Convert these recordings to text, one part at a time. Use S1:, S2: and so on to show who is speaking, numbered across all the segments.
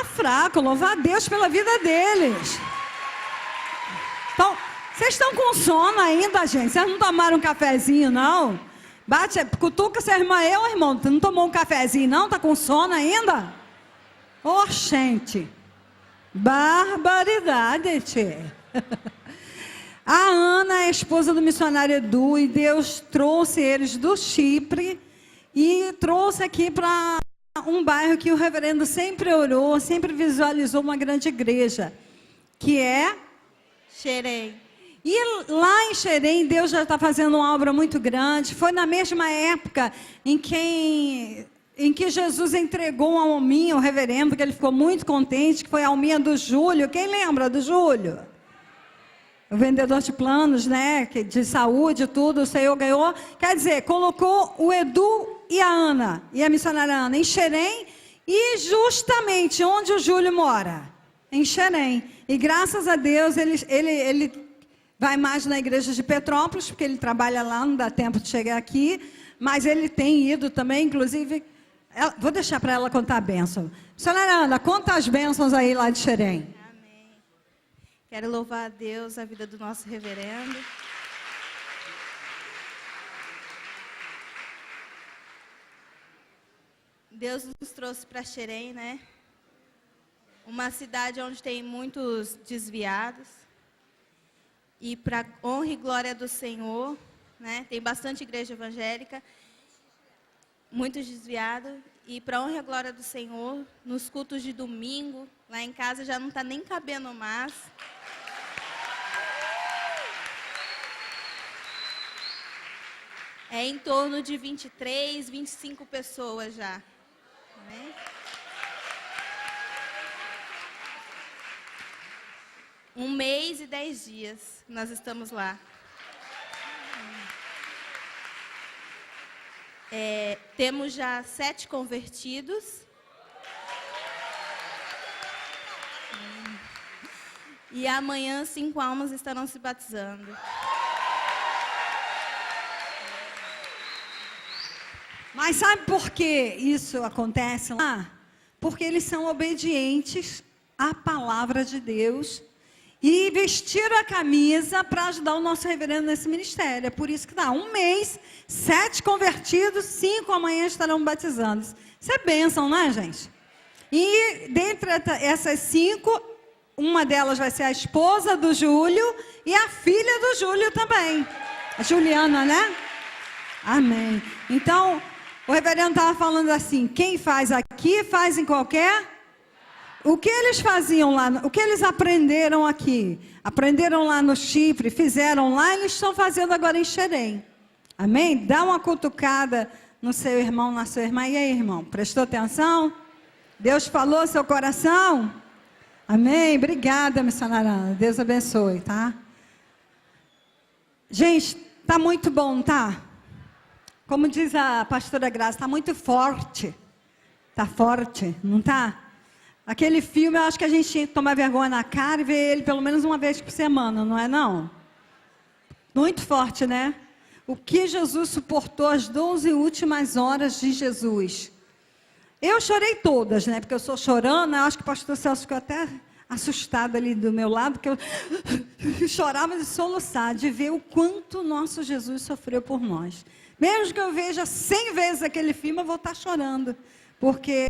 S1: Tá fraco, louvar a Deus pela vida deles. Então, vocês estão com sono ainda, gente? Vocês não tomaram um cafezinho, não? Bate, cutuca sua irmã, irmão, tu não tomou um cafezinho, não? Tá com sono ainda? Gente, barbaridade, tchê. A Ana é esposa do missionário Edu, e Deus trouxe eles do Chipre e trouxe aqui para um bairro que o reverendo sempre orou, sempre visualizou uma grande igreja, que é
S2: Xerém.
S1: E lá em Xerém, Deus já está fazendo uma obra muito grande. Foi na mesma época em que Jesus entregou uma alminha ao reverendo, que ele ficou muito contente, que foi a alminha do Júlio. Quem lembra do Júlio? O vendedor de planos, né? De saúde, tudo, o Senhor ganhou. Quer dizer, colocou o Edu e a Ana, e a missionária Ana, em Xerém, e justamente onde o Júlio mora, em Xerém. E graças a Deus, ele vai mais na igreja de Petrópolis, porque ele trabalha lá, não dá tempo de chegar aqui, mas ele tem ido também, inclusive, vou deixar para ela contar a bênção. Missionária Ana, conta as bênçãos aí lá de Xerém.
S2: Amém. Quero louvar a Deus, a vida do nosso reverendo. Deus nos trouxe para Xerém, né? Uma cidade onde tem muitos desviados. E para honra e glória do Senhor, né? Tem bastante igreja evangélica, muitos desviados. E para honra e glória do Senhor, nos cultos de domingo, lá em casa já não está nem cabendo mais. É em torno de 23, 25 pessoas já. Né? Um mês e 10 dias nós estamos lá. Temos já 7 convertidos. E amanhã 5 almas estarão se batizando.
S1: Mas sabe por que isso acontece lá? Porque eles são obedientes à palavra de Deus e vestiram a camisa para ajudar o nosso reverendo nesse ministério. É por isso que dá um mês, 7 convertidos, 5 amanhã estarão batizando. Isso é bênção, né, gente? E dentre essas 5, uma delas vai ser a esposa do Júlio e a filha do Júlio também. A Juliana, né? Amém. Então, o reverendo estava falando assim, quem faz aqui, faz em qualquer... O que eles faziam lá, o que eles aprenderam aqui, aprenderam lá no Chipre, fizeram lá, eles estão fazendo agora em Xerém. Amém? Dá uma cutucada no seu irmão, na sua irmã. E aí, irmão, prestou atenção? Deus falou seu coração? Amém? Obrigada, missionária Ana. Deus abençoe, tá? Gente, tá muito bom, tá? Como diz a pastora Graça, tá muito forte. Tá forte, não tá? Aquele filme, eu acho que a gente tinha que tomar vergonha na cara e ver ele pelo menos uma vez por semana, não é não? Muito forte, né? O que Jesus suportou as 12 últimas horas de Jesus. Eu chorei todas, né? Porque eu sou chorando, eu acho que o pastor Celso ficou até assustado ali do meu lado, porque eu chorava de soluçar, de ver o quanto nosso Jesus sofreu por nós. Mesmo que eu veja 100 vezes aquele filme, eu vou estar chorando, porque...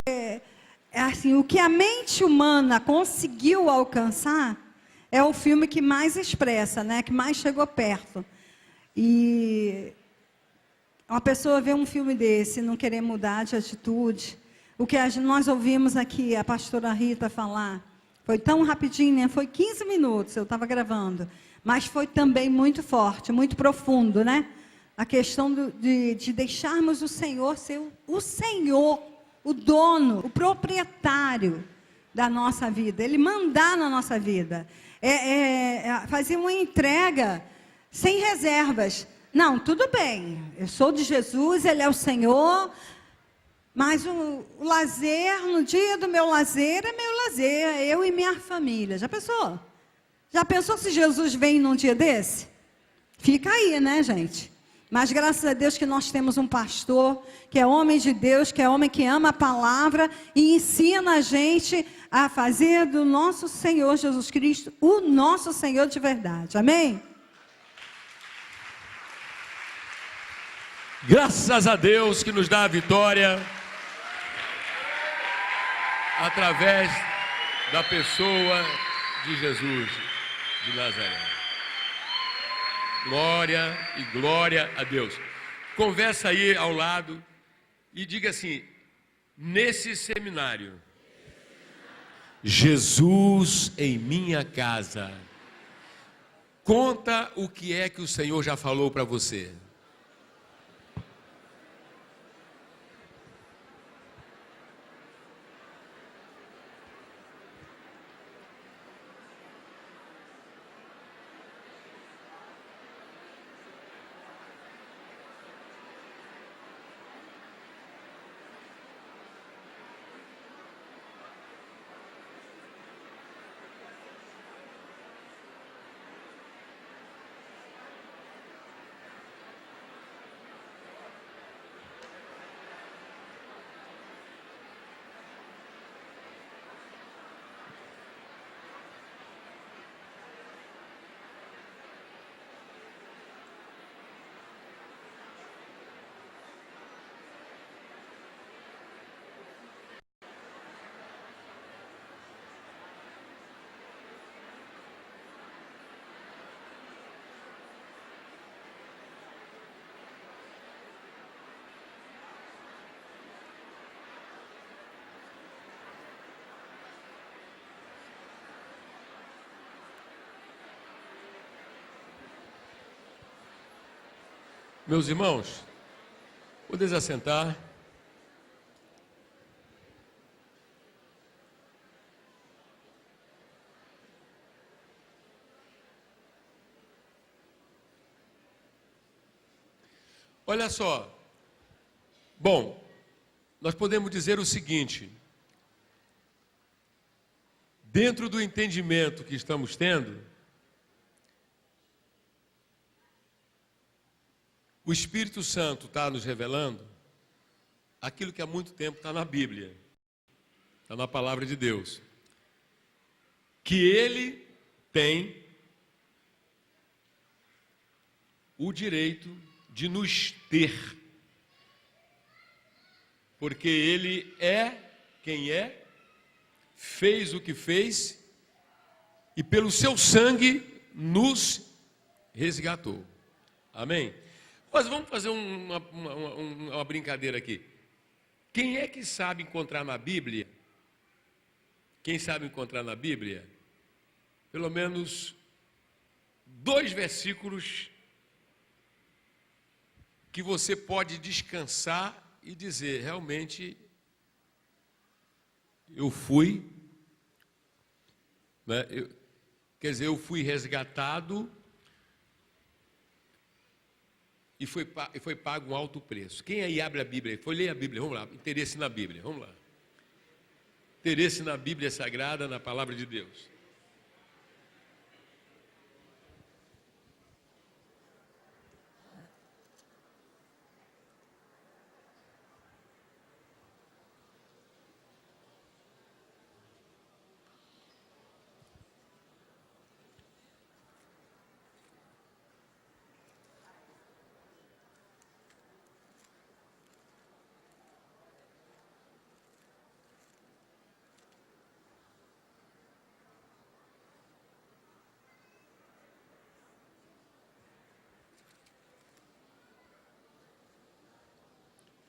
S1: assim, o que a mente humana conseguiu alcançar é o filme que mais expressa, né? Que mais chegou perto. E uma pessoa vê um filme desse e não querer mudar de atitude. O que nós ouvimos aqui, a pastora Rita falar, foi tão rapidinho, né? Foi 15 minutos, eu estava gravando. Mas foi também muito forte, muito profundo, né? A questão de deixarmos o Senhor ser o Senhor, o dono, o proprietário da nossa vida, Ele mandar na nossa vida, fazer uma entrega sem reservas. Não, tudo bem, eu sou de Jesus, Ele é o Senhor, mas o lazer, no dia do meu lazer, é meu lazer, eu e minha família. Já pensou? Já pensou se Jesus vem num dia desse? Fica aí, né, gente? Mas graças a Deus que nós temos um pastor, que é homem de Deus, que é homem que ama a palavra e ensina a gente a fazer do nosso Senhor Jesus Cristo o nosso Senhor de verdade. Amém?
S3: Graças a Deus que nos dá a vitória através da pessoa de Jesus de Nazaré. Glória e glória a Deus. Conversa aí ao lado e diga assim: nesse seminário, Jesus em minha casa. Conta o que é que o Senhor já falou para você. Meus irmãos, vou desassentar. Olha só. Bom, nós podemos dizer o seguinte: dentro do entendimento que estamos tendo, o Espírito Santo está nos revelando aquilo que há muito tempo está na Bíblia, está na palavra de Deus, que Ele tem o direito de nos ter, porque Ele é quem é, fez o que fez e pelo seu sangue nos resgatou. Amém? Mas vamos fazer uma brincadeira aqui. Quem é que sabe encontrar na Bíblia? Quem sabe encontrar na Bíblia? Pelo menos 2 versículos que você pode descansar e dizer: realmente, eu fui, né? Eu fui resgatado e foi pago um alto preço. Quem aí abre a Bíblia? Foi ler a Bíblia, vamos lá. Interesse na Bíblia, vamos lá. Interesse na Bíblia Sagrada, na Palavra de Deus.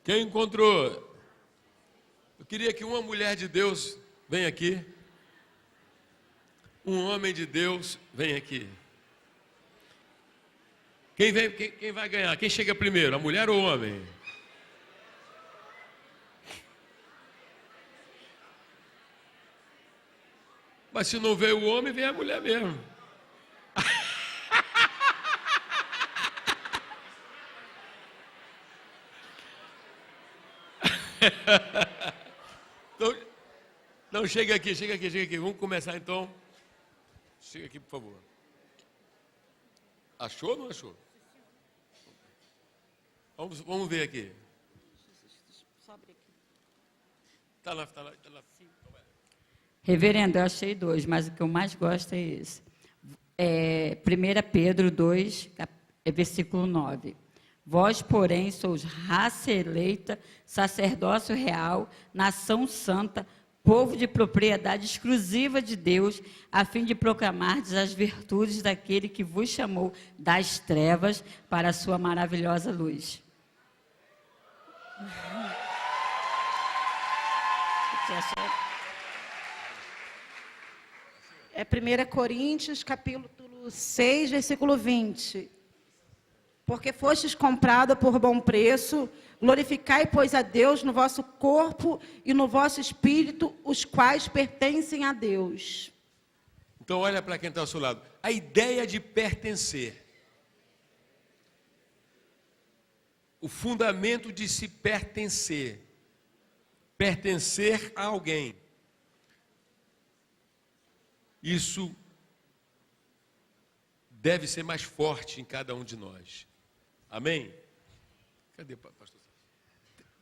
S3: Quem encontrou? Eu queria que uma mulher de Deus venha aqui. Um homem de Deus venha aqui. Quem vai ganhar? Quem chega primeiro, a mulher ou o homem? Mas se não veio o homem, vem a mulher mesmo. Então chega aqui. Vamos começar então. Chega aqui, por favor. Achou ou não achou? Vamos ver aqui. Está lá.
S4: Reverendo, eu achei 2, mas o que eu mais gosto é esse. 1 Pedro 2, versículo 9. Vós, porém, sois raça eleita, sacerdócio real, nação santa, povo de propriedade exclusiva de Deus, a fim de proclamardes as virtudes daquele que vos chamou das trevas para a sua maravilhosa luz.
S5: É 1 Coríntios, capítulo 6, versículo 20. Porque fostes comprado por bom preço, glorificai, pois, a Deus no vosso corpo e no vosso espírito, os quais pertencem a Deus.
S3: Então, olha para quem está ao seu lado. A ideia de pertencer. O fundamento de se pertencer. Pertencer a alguém. Isso deve ser mais forte em cada um de nós. Amém? Cadê, pastor?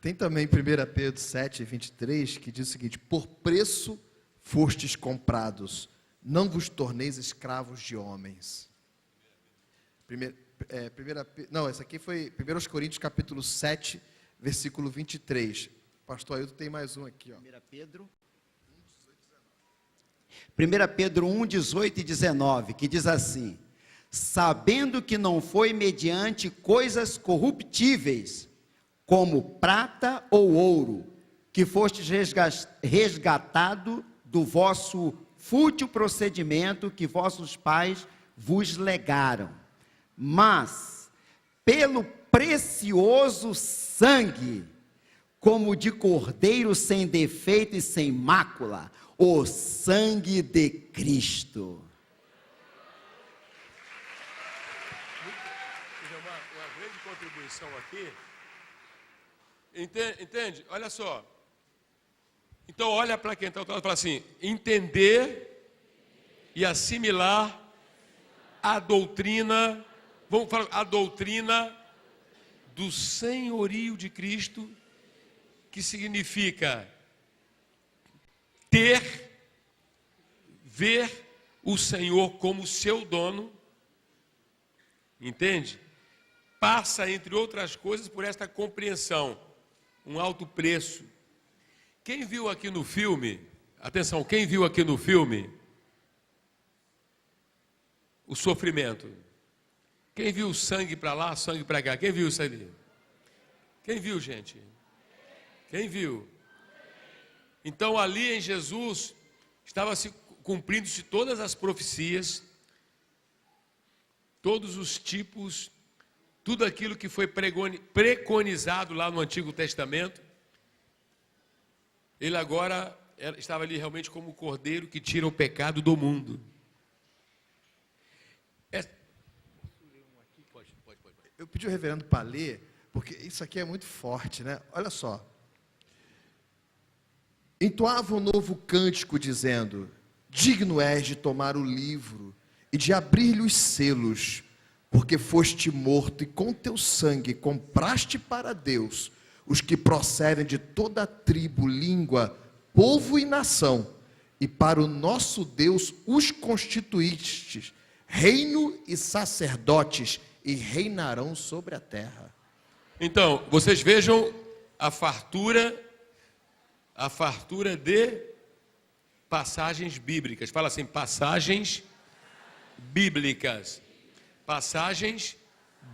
S6: Tem também 1 Pedro 7, 23, que diz o seguinte: por preço fostes comprados, não vos torneis escravos de homens. Essa aqui foi 1 Coríntios capítulo 7, versículo 23. Pastor Ailton tem mais um aqui.
S7: 1 Pedro 1, 18 e 19, que diz assim: sabendo que não foi mediante coisas corruptíveis, como prata ou ouro, que fostes resgatado do vosso fútil procedimento que vossos pais vos legaram, mas pelo precioso sangue, como de cordeiro sem defeito e sem mácula, o sangue de Cristo.
S3: Uma grande contribuição aqui. Entende? Olha só. Então, olha para quem está ao lado e fala assim: entender e assimilar a doutrina, vamos falar, a doutrina do senhorio de Cristo, que significa ver o Senhor como seu dono, entende? Passa, entre outras coisas, por esta compreensão, um alto preço. Quem viu aqui no filme, atenção, quem viu aqui no filme o sofrimento? Quem viu o sangue para lá, sangue para cá? Quem viu isso ali? Quem viu, gente? Quem viu? Então, ali em Jesus, estava se cumprindo-se todas as profecias, todos os tipos, tudo aquilo que foi preconizado lá no Antigo Testamento. Ele agora estava ali realmente como o cordeiro que tira o pecado do mundo.
S6: Eu pedi ao reverendo para ler, porque isso aqui é muito forte, né? Olha só. Entoava um novo cântico, dizendo: digno és de tomar o livro e de abrir-lhe os selos, porque foste morto e com teu sangue compraste para Deus os que procedem de toda a tribo, língua, povo e nação, e para o nosso Deus os constituístes reino e sacerdotes, e reinarão sobre a terra.
S3: Então, vocês vejam a fartura de passagens bíblicas. Fala assim: passagens bíblicas. Passagens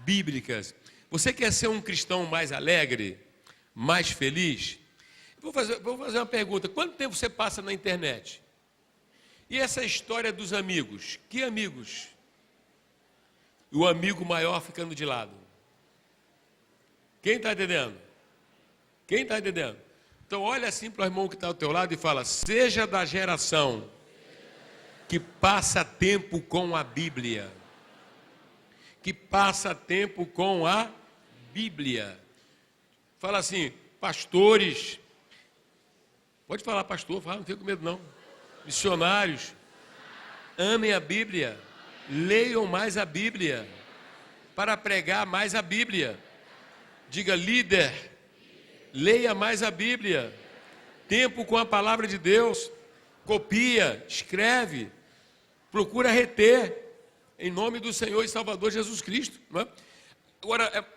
S3: bíblicas. Você quer ser um cristão mais alegre, mais feliz? Vou fazer uma pergunta: quanto tempo você passa na internet? E essa história dos amigos? Que amigos? O amigo maior ficando de lado. Quem está entendendo? Quem está entendendo? Então olha assim para o irmão que está ao teu lado e fala: seja da geração que passa tempo com a Bíblia. Que passa tempo com a Bíblia. Fala assim: pastores. Pode falar pastor, fala, não fica com medo não. Missionários. Amem a Bíblia. Leiam mais a Bíblia. Para pregar mais a Bíblia. Diga, líder, leia mais a Bíblia. Tempo com a palavra de Deus. Copia, escreve, procura reter, em nome do Senhor e Salvador Jesus Cristo. Não é? Agora,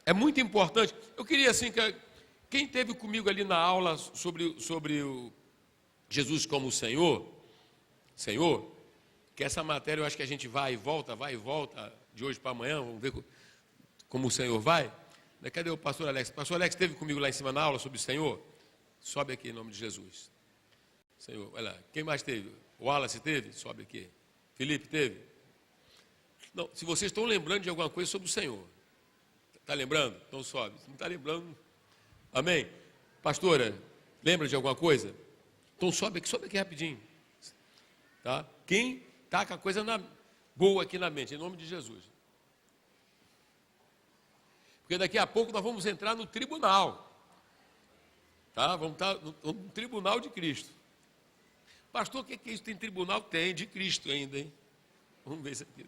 S3: é muito importante. Eu queria assim, quem esteve comigo ali na aula sobre o Jesus como Senhor, que essa matéria eu acho que a gente vai e volta de hoje para amanhã, vamos ver como o Senhor vai. Cadê o pastor Alex? O pastor Alex esteve comigo lá em cima na aula sobre o Senhor? Sobe aqui em nome de Jesus. Senhor, olha lá. Quem mais teve? O Wallace teve? Sobe aqui. Felipe teve? Não, se vocês estão lembrando de alguma coisa sobre o Senhor. Está lembrando? Então sobe. Se não está lembrando, amém? Pastora, lembra de alguma coisa? Então sobe aqui rapidinho. Tá? Quem está com a coisa boa aqui na mente, em nome de Jesus. Porque daqui a pouco nós vamos entrar no tribunal. Tá? Vamos estar no tribunal de Cristo. Pastor, o que é isso? Tem tribunal? Tem, de Cristo ainda, hein? Vamos ver isso aqui.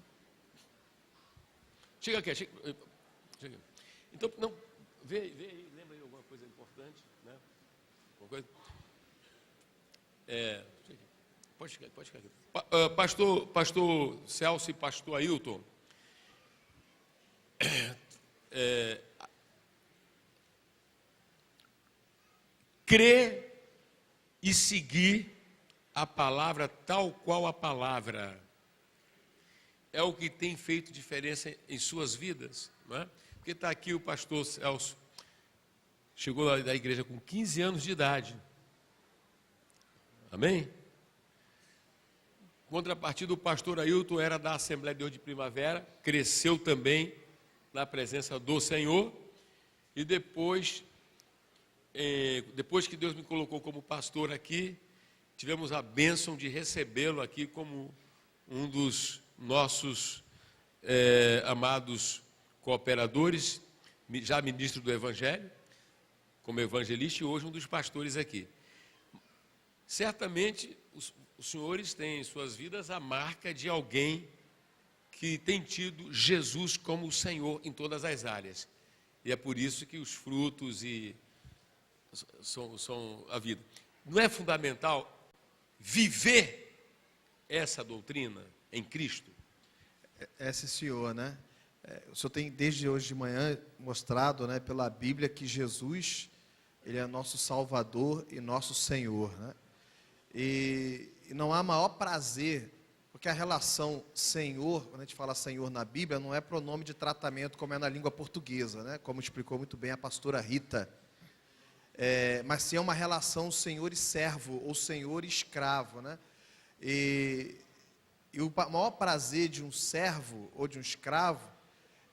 S3: Chega aqui, chega. Então, não, vê aí, lembra aí alguma coisa importante, né? Alguma coisa? Pode ficar aqui. Pastor Celso e pastor Ailton, crer e seguir a palavra tal qual a palavra é o que tem feito diferença em suas vidas, não é? Porque está aqui o pastor Celso, chegou lá da igreja com 15 anos de idade, amém? Contrapartida, o pastor Ailton era da Assembleia de Deus de Primavera, cresceu também na presença do Senhor, e depois que Deus me colocou como pastor aqui, tivemos a bênção de recebê-lo aqui como um dos nossos amados cooperadores, já ministro do Evangelho, como evangelista, e hoje um dos pastores aqui. Certamente, os senhores têm em suas vidas a marca de alguém que tem tido Jesus como o Senhor em todas as áreas. E é por isso que os frutos são a vida. Não é fundamental viver essa doutrina em Cristo?
S6: Sim, senhor, né? O senhor tem desde hoje de manhã mostrado, né, pela Bíblia que Jesus, ele é nosso Salvador e nosso Senhor, né? E não há maior prazer, porque a relação Senhor, quando a gente fala Senhor na Bíblia, não é pronome de tratamento como é na língua portuguesa, né? Como explicou muito bem a pastora Rita. Mas sim é uma relação Senhor e servo, ou Senhor e escravo, né? E o maior prazer de um servo ou de um escravo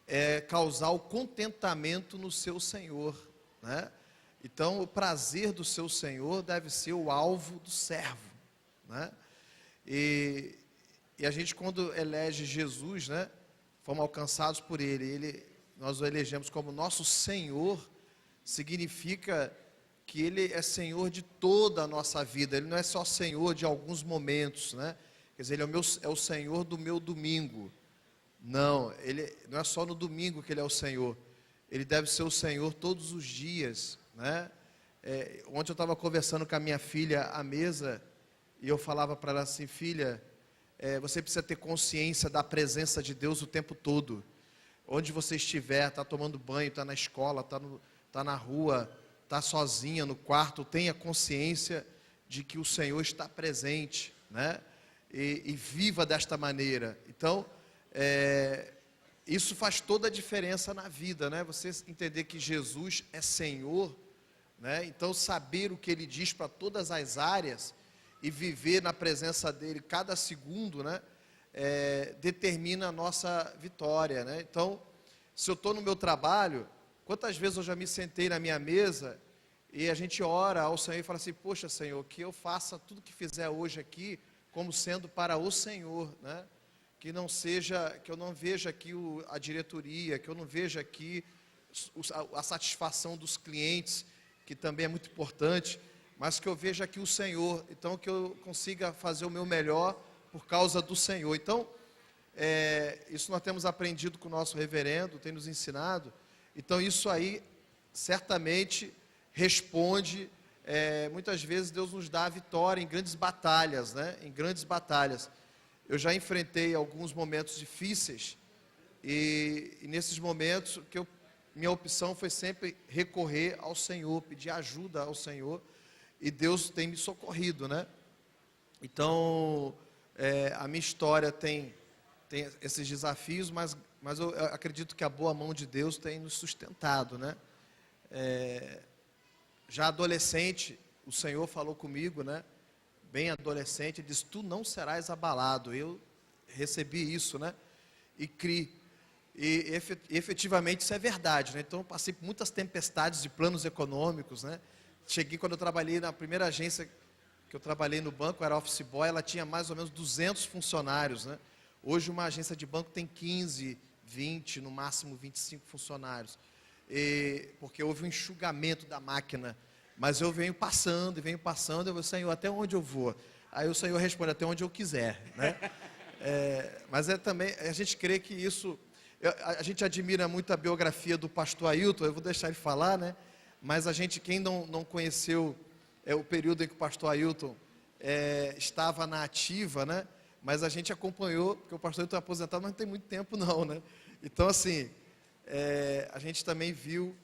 S6: é causar o contentamento no seu Senhor, né? Então, o prazer do seu Senhor deve ser o alvo do servo, né? E a gente, quando elege Jesus, né, fomos alcançados por nós o elegemos como nosso Senhor, significa que Ele é Senhor de toda a nossa vida. Ele não é só Senhor de alguns momentos, né? Quer dizer, Ele é o Senhor do meu domingo. Não, Ele não é só no domingo que Ele é o Senhor. Ele deve ser o Senhor todos os dias, né? Ontem eu estava conversando com a minha filha à mesa, e eu falava para ela assim: filha, você precisa ter consciência da presença de Deus o tempo todo. Onde você estiver, está tomando banho, está na escola, está na rua, está sozinha no quarto, tenha consciência de que o Senhor está presente, né? E viva desta maneira. Então, isso faz toda a diferença na vida, né? Você entender que Jesus é Senhor, né? Então, saber o que Ele diz para todas as áreas e viver na presença dEle cada segundo, né? Determina a nossa vitória, né? Então, se eu estou no meu trabalho, quantas vezes eu já me sentei na minha mesa e a gente ora ao Senhor e fala assim: poxa, Senhor, que eu faça tudo que fizer hoje aqui como sendo para o Senhor, né? Que eu não veja aqui a diretoria, que eu não veja aqui a satisfação dos clientes, que também é muito importante, mas que eu veja aqui o Senhor, então que eu consiga fazer o meu melhor por causa do Senhor. Então, isso nós temos aprendido com o nosso reverendo, tem nos ensinado. Então, isso aí certamente responde. Muitas vezes Deus nos dá a vitória em grandes batalhas, né? Em grandes batalhas. Eu já enfrentei alguns momentos difíceis e nesses momentos minha opção foi sempre recorrer ao Senhor, pedir ajuda ao Senhor, e Deus tem me socorrido, né? Então, a minha história tem esses desafios, mas eu acredito que a boa mão de Deus tem nos sustentado, né? Já adolescente, o Senhor falou comigo, né? Bem adolescente, ele disse: tu não serás abalado. Eu recebi isso, né? E criei. E efetivamente isso é verdade, né? Então eu passei por muitas tempestades de planos econômicos, né? Cheguei, quando eu trabalhei na primeira agência que eu trabalhei no banco, era office boy, ela tinha mais ou menos 200 funcionários, né? Hoje uma agência de banco tem 15, 20, no máximo 25 funcionários. Porque houve um enxugamento da máquina. Mas eu venho passando, eu vou: Senhor, até onde eu vou? Aí o Senhor responde: até onde eu quiser, né? Mas também, a gente crê que isso... A gente admira muito a biografia do pastor Ailton, eu vou deixar ele falar, né? Mas quem não conheceu o período em que o pastor Ailton estava na ativa, né? Mas a gente acompanhou, porque o pastor Ailton é aposentado, mas não tem muito tempo não, né? Então, assim, a gente também viu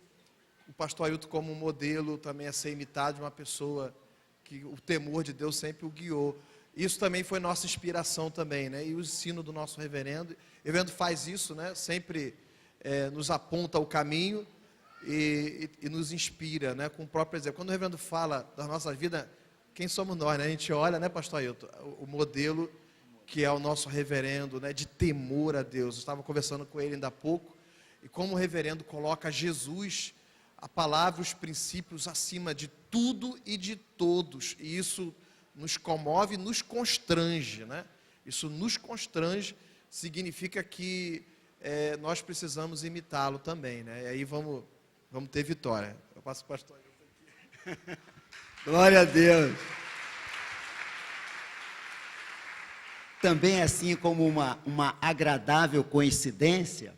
S6: o pastor Ailton como um modelo também a ser imitado, de uma pessoa que o temor de Deus sempre o guiou. Isso também foi nossa inspiração também, né? E o ensino do nosso reverendo. O reverendo faz isso, né? Sempre nos aponta o caminho e nos inspira, né? Com o próprio exemplo. Quando o reverendo fala da nossa vida, quem somos nós, né? A gente olha, né, pastor Ailton, o modelo que é o nosso reverendo, né? De temor a Deus. Eu estava conversando com ele ainda há pouco, e como o reverendo coloca Jesus, a palavra, os princípios acima de tudo e de todos. E isso nos comove e nos constrange, né? Isso nos constrange, significa que nós precisamos imitá-lo também, né? E aí vamos ter vitória. Eu passo para o pastor aqui.
S7: Glória a Deus. Também, assim como uma agradável coincidência,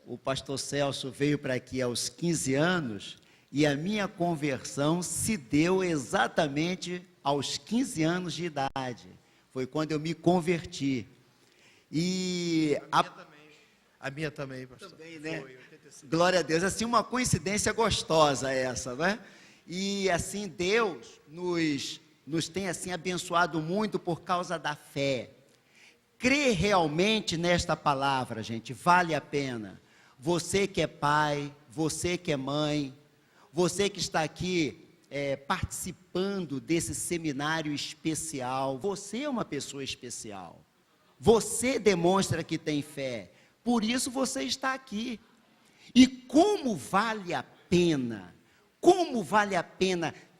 S7: o pastor Celso veio para aqui aos 15 anos e a minha conversão se deu exatamente aos 15 anos de idade. Foi quando eu me converti. E
S6: a minha também, pastor.
S7: Também, né? Glória a Deus. Assim, uma coincidência gostosa essa, né? E assim, Deus nos tem assim abençoado muito por causa da fé. Crer realmente nesta palavra, gente, vale a pena. Você que é pai, você que é mãe, você que está aqui participando desse seminário especial, você é uma pessoa especial. Você demonstra que tem fé, por isso você está aqui. E como vale a pena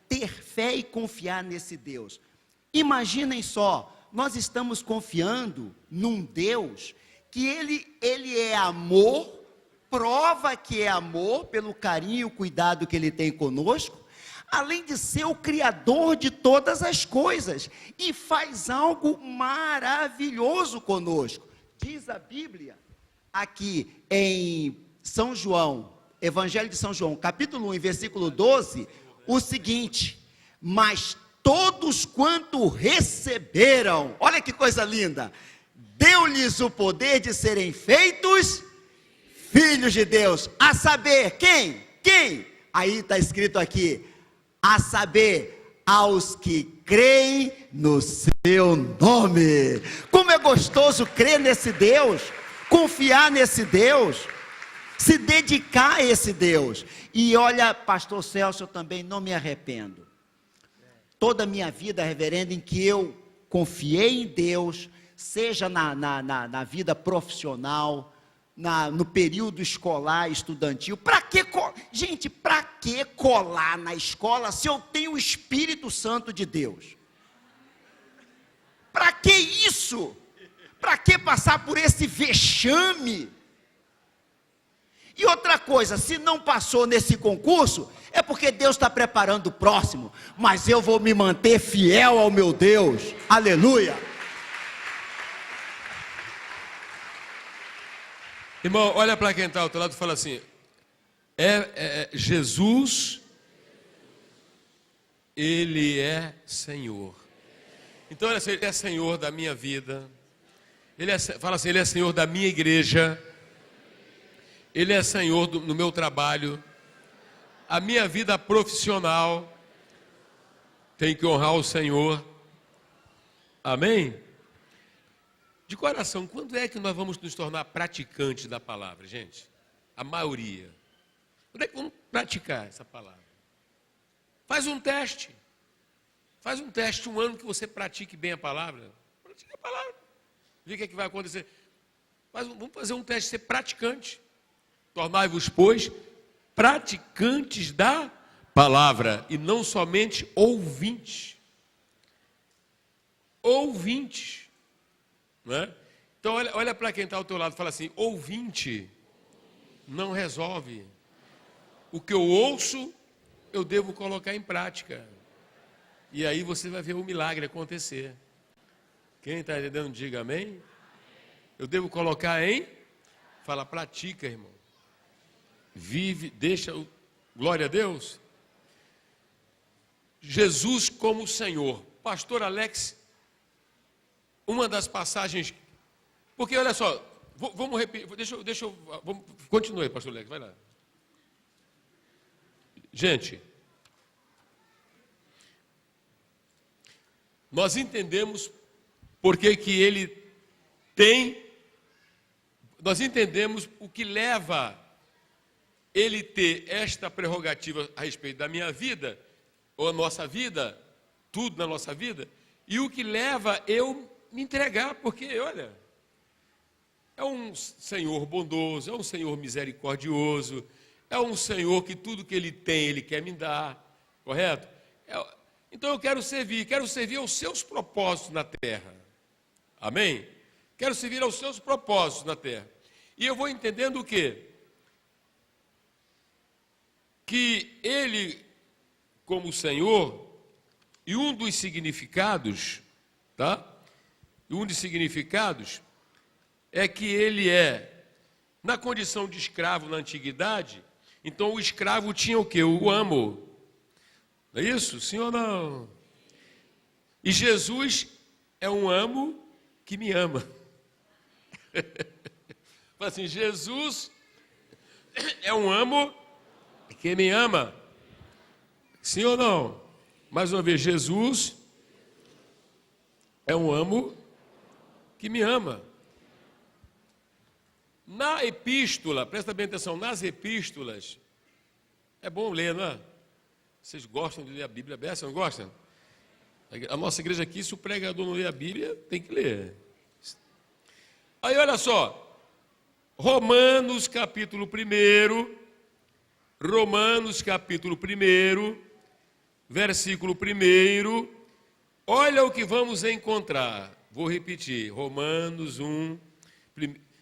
S7: ter fé e confiar nesse Deus. Imaginem só, nós estamos confiando num Deus que ele é amor, prova que é amor pelo carinho e o cuidado que ele tem conosco, além de ser o Criador de todas as coisas, e faz algo maravilhoso conosco. Diz a Bíblia, aqui em São João, Evangelho de São João, capítulo 1, versículo 12, o seguinte: mas todos quanto receberam, olha que coisa linda, deu-lhes o poder de serem feitos filhos de Deus, a saber, quem? Aí está escrito aqui, a saber, aos que creem no seu nome. Como é gostoso crer nesse Deus, confiar nesse Deus, se dedicar a esse Deus. E olha, pastor Celso, eu também não me arrependo. Toda a minha vida, reverendo, em que eu confiei em Deus, seja na vida profissional, no período escolar, estudantil. Para que colar na escola se eu tenho o Espírito Santo de Deus? Para que isso? Para que passar por esse vexame? E outra coisa, se não passou nesse concurso, é porque Deus está preparando o próximo, mas eu vou me manter fiel ao meu Deus, aleluia.
S3: Irmão, olha para quem está ao teu lado e fala assim: Jesus, Ele é Senhor. Então, Ele é Senhor da minha vida. Fala assim, Ele é Senhor da minha igreja. Ele é Senhor no meu trabalho. A minha vida profissional tem que honrar o Senhor. Amém? De coração, quando é que nós vamos nos tornar praticantes da palavra, gente? A maioria. Quando é que vamos praticar essa palavra? Faz um teste. Faz um teste, um ano que você pratique bem a palavra. Pratique a palavra. Vê o que é que vai acontecer. Vamos fazer um teste, ser praticante. Tornai-vos, pois, praticantes da palavra e não somente ouvintes. Ouvintes. Não é? Então, olha para quem está ao teu lado e fala assim, ouvinte não resolve. O que eu ouço, eu devo colocar em prática. E aí você vai ver o milagre acontecer. Quem está entendendo, diga amém. Eu devo colocar em... Fala, pratica, irmão. Vive, deixa... Glória a Deus. Jesus como Senhor. Pastor Alex, uma das passagens... Porque, olha só, vamos repetir... Continue, pastor Alex, vai lá. Gente... Nós entendemos porque que ele tem, nós entendemos o que leva ele ter esta prerrogativa a respeito da minha vida, ou a nossa vida, tudo na nossa vida, e o que leva eu me entregar, porque, olha, é um Senhor bondoso, é um Senhor misericordioso, é um Senhor que tudo que ele tem, ele quer me dar, correto? Então eu quero servir aos seus propósitos na terra. Amém? Quero servir aos seus propósitos na terra. E eu vou entendendo o quê? Que ele, como Senhor, e um dos significados, tá? Um dos significados é que ele é, na condição de escravo na antiguidade, então o escravo tinha o quê? O amo. Não é isso? Sim ou não? E Jesus é um amo que me ama. Fala assim, Jesus é um amo que me ama. Sim ou não? Mais uma vez, Jesus é um amo que me ama. Na epístola, presta bem atenção, nas epístolas, é bom ler, não é? Vocês gostam de ler a Bíblia aberta, não gostam? A nossa igreja aqui, se o pregador não lê a Bíblia, tem que ler. Aí olha só, Romanos capítulo 1, versículo 1, olha o que vamos encontrar. Vou repetir, Romanos 1,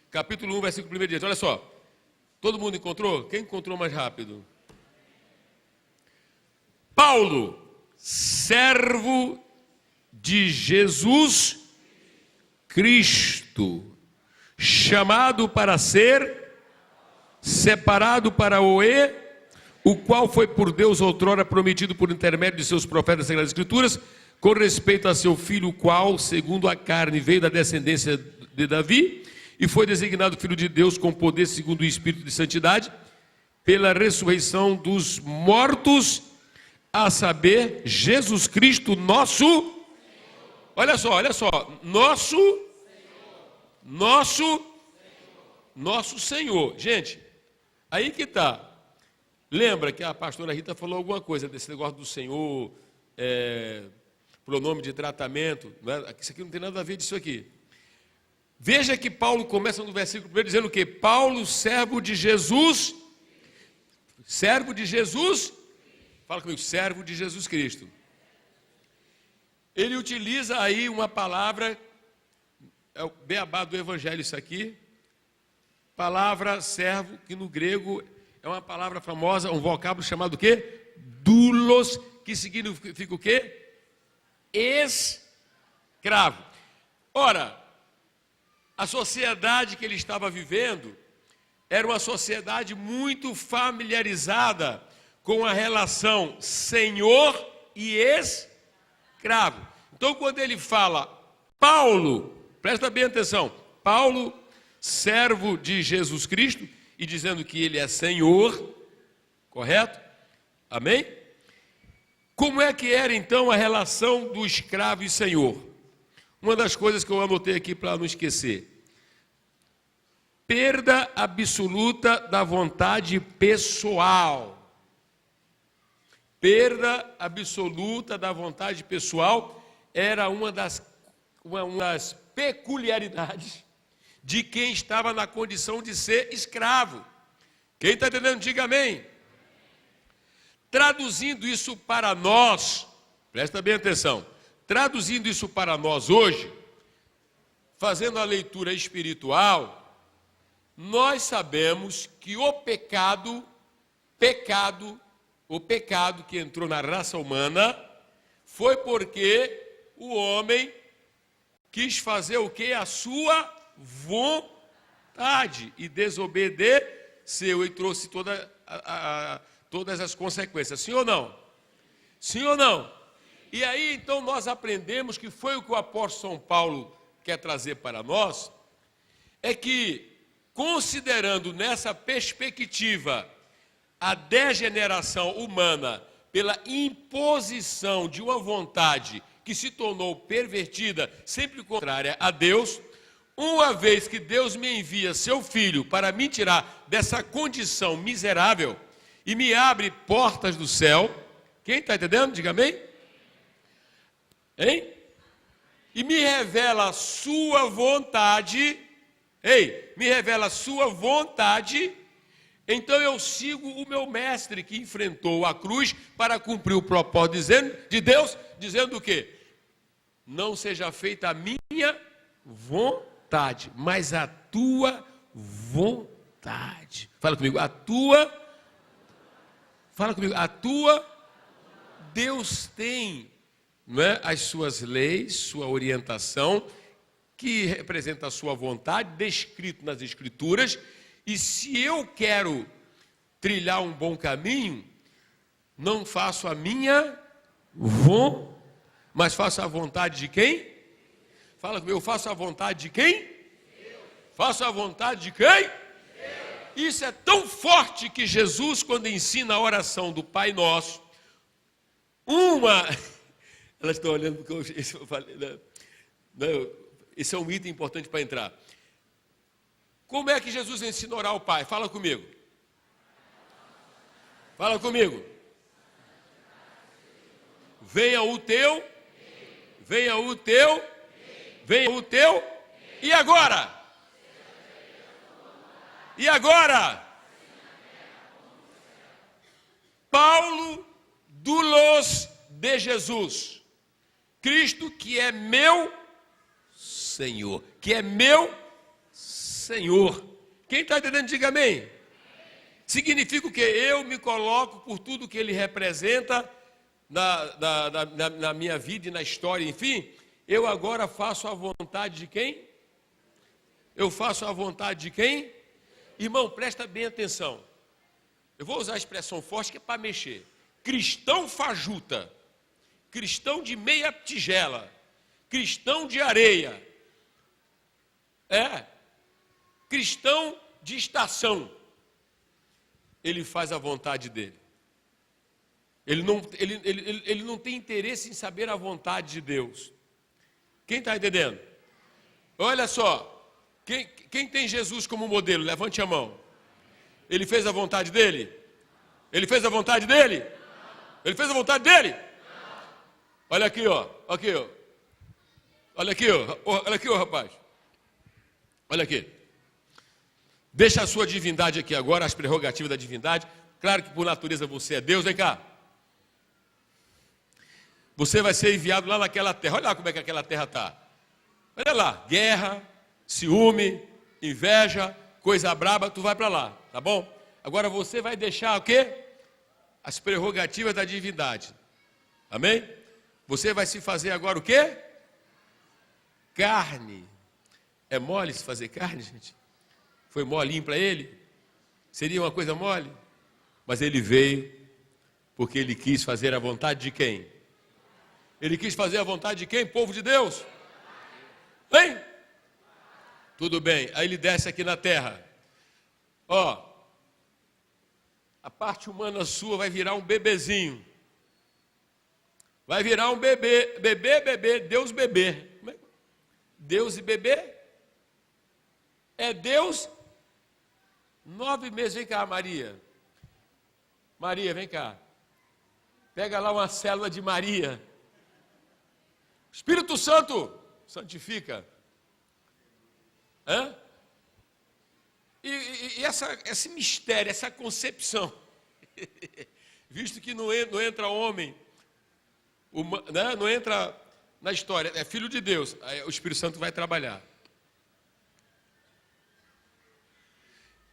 S3: capítulo 1, versículo 1 diz, olha só, todo mundo encontrou? Quem encontrou mais rápido? Paulo, servo de Jesus Cristo, chamado para ser separado para o qual foi por Deus outrora prometido por intermédio de seus profetas das Sagradas Escrituras, com respeito a seu filho, o qual, segundo a carne, veio da descendência de Davi, e foi designado filho de Deus com poder segundo o Espírito de Santidade, pela ressurreição dos mortos, a saber, Jesus Cristo, nosso Senhor. Olha só, nosso Senhor. Gente, aí que está. Lembra que a pastora Rita falou alguma coisa desse negócio do Senhor, pronome de tratamento, não é? Isso aqui não tem nada a ver disso aqui. Veja que Paulo começa no versículo 1 dizendo o quê? Paulo, servo de Jesus, fala comigo, servo de Jesus Cristo. Ele utiliza aí uma palavra, é o beabá do evangelho isso aqui, palavra servo, que no grego é uma palavra famosa, um vocábulo chamado o quê? Doulos, que significa o quê? Escravo. Ora, a sociedade que ele estava vivendo era uma sociedade muito familiarizada com a relação senhor e escravo. Então, quando ele fala Paulo, presta bem atenção, Paulo, servo de Jesus Cristo, e dizendo que ele é Senhor, correto? Amém? Como é que era então a relação do escravo e senhor? Uma das coisas que eu anotei aqui para não esquecer. Perda absoluta da vontade pessoal. Perda absoluta da vontade pessoal era uma das peculiaridades de quem estava na condição de ser escravo. Quem está entendendo, diga amém. Traduzindo isso para nós, presta bem atenção, traduzindo isso para nós hoje, fazendo a leitura espiritual, nós sabemos que o pecado que entrou na raça humana foi porque o homem quis fazer o que? A sua vontade e desobedeceu e trouxe todas as consequências. Sim ou não? Sim ou não? E aí então nós aprendemos que foi o que o apóstolo São Paulo quer trazer para nós, é que considerando nessa perspectiva a degeneração humana pela imposição de uma vontade que se tornou pervertida, sempre contrária a Deus, uma vez que Deus me envia seu Filho para me tirar dessa condição miserável e me abre portas do céu, quem está entendendo? Diga amém. Hein? E me revela a sua vontade, me revela a sua vontade, então eu sigo o meu mestre que enfrentou a cruz para cumprir o propósito de Deus, dizendo o quê? Não seja feita a minha vontade, mas a tua vontade. Fala comigo, a tua. Deus tem, não é, as suas leis, sua orientação, que representa a sua vontade, descrito nas Escrituras, e se eu quero trilhar um bom caminho, não faço a minha vontade, mas faço a vontade de quem? Fala comigo, eu faço a vontade de quem? Deus. Faço a vontade de quem? Deus. Isso é tão forte que Jesus, quando ensina a oração do Pai Nosso, elas estão olhando porque eu falei, não, esse é um item importante para entrar. Como é que Jesus ensina a orar ao Pai? Fala comigo. Fala comigo. Venha o teu, e agora? E agora? Paulo doulos de Jesus, Cristo que é meu Senhor, Quem está entendendo, diga amém. Significa que eu me coloco por tudo que ele representa na minha vida e na história, enfim, eu agora faço a vontade de quem? Eu faço a vontade de quem? Irmão, presta bem atenção. Eu vou usar a expressão forte que é para mexer. Cristão fajuta, cristão de meia tigela, cristão de areia, cristão de estação, ele faz a vontade dele. Ele não tem interesse em saber a vontade de Deus. Quem está entendendo? Olha só, quem tem Jesus como modelo? Levante a mão. Ele fez a vontade dele? Ele fez a vontade dele? Ele fez a vontade dele? Olha aqui, ó. Olha aqui, ó, rapaz. Olha aqui. Deixa a sua divindade aqui agora, as prerrogativas da divindade. Claro que por natureza você é Deus, vem cá. Você vai ser enviado lá naquela terra. Olha lá como é que aquela terra está. Olha lá, guerra, ciúme, inveja, coisa braba, tu vai para lá, tá bom? Agora você vai deixar o quê? As prerrogativas da divindade. Amém? Você vai se fazer agora o quê? Carne. É mole se fazer carne, gente? Foi molinho para ele? Seria uma coisa mole? Mas ele veio porque ele quis fazer a vontade de quem? Ele quis fazer a vontade de quem? Povo de Deus? Hein? Tudo bem. Aí ele desce aqui na terra. Ó, a parte humana sua vai virar um bebezinho. Vai virar um bebê. Bebê, Deus bebê. Deus e bebê? É Deus. 9 meses. Vem cá, Maria. Maria, vem cá. Pega lá uma célula de Maria. Espírito Santo, santifica. Hã? E esse mistério, essa concepção, visto que não entra homem, né? Não entra na história, é filho de Deus, aí o Espírito Santo vai trabalhar.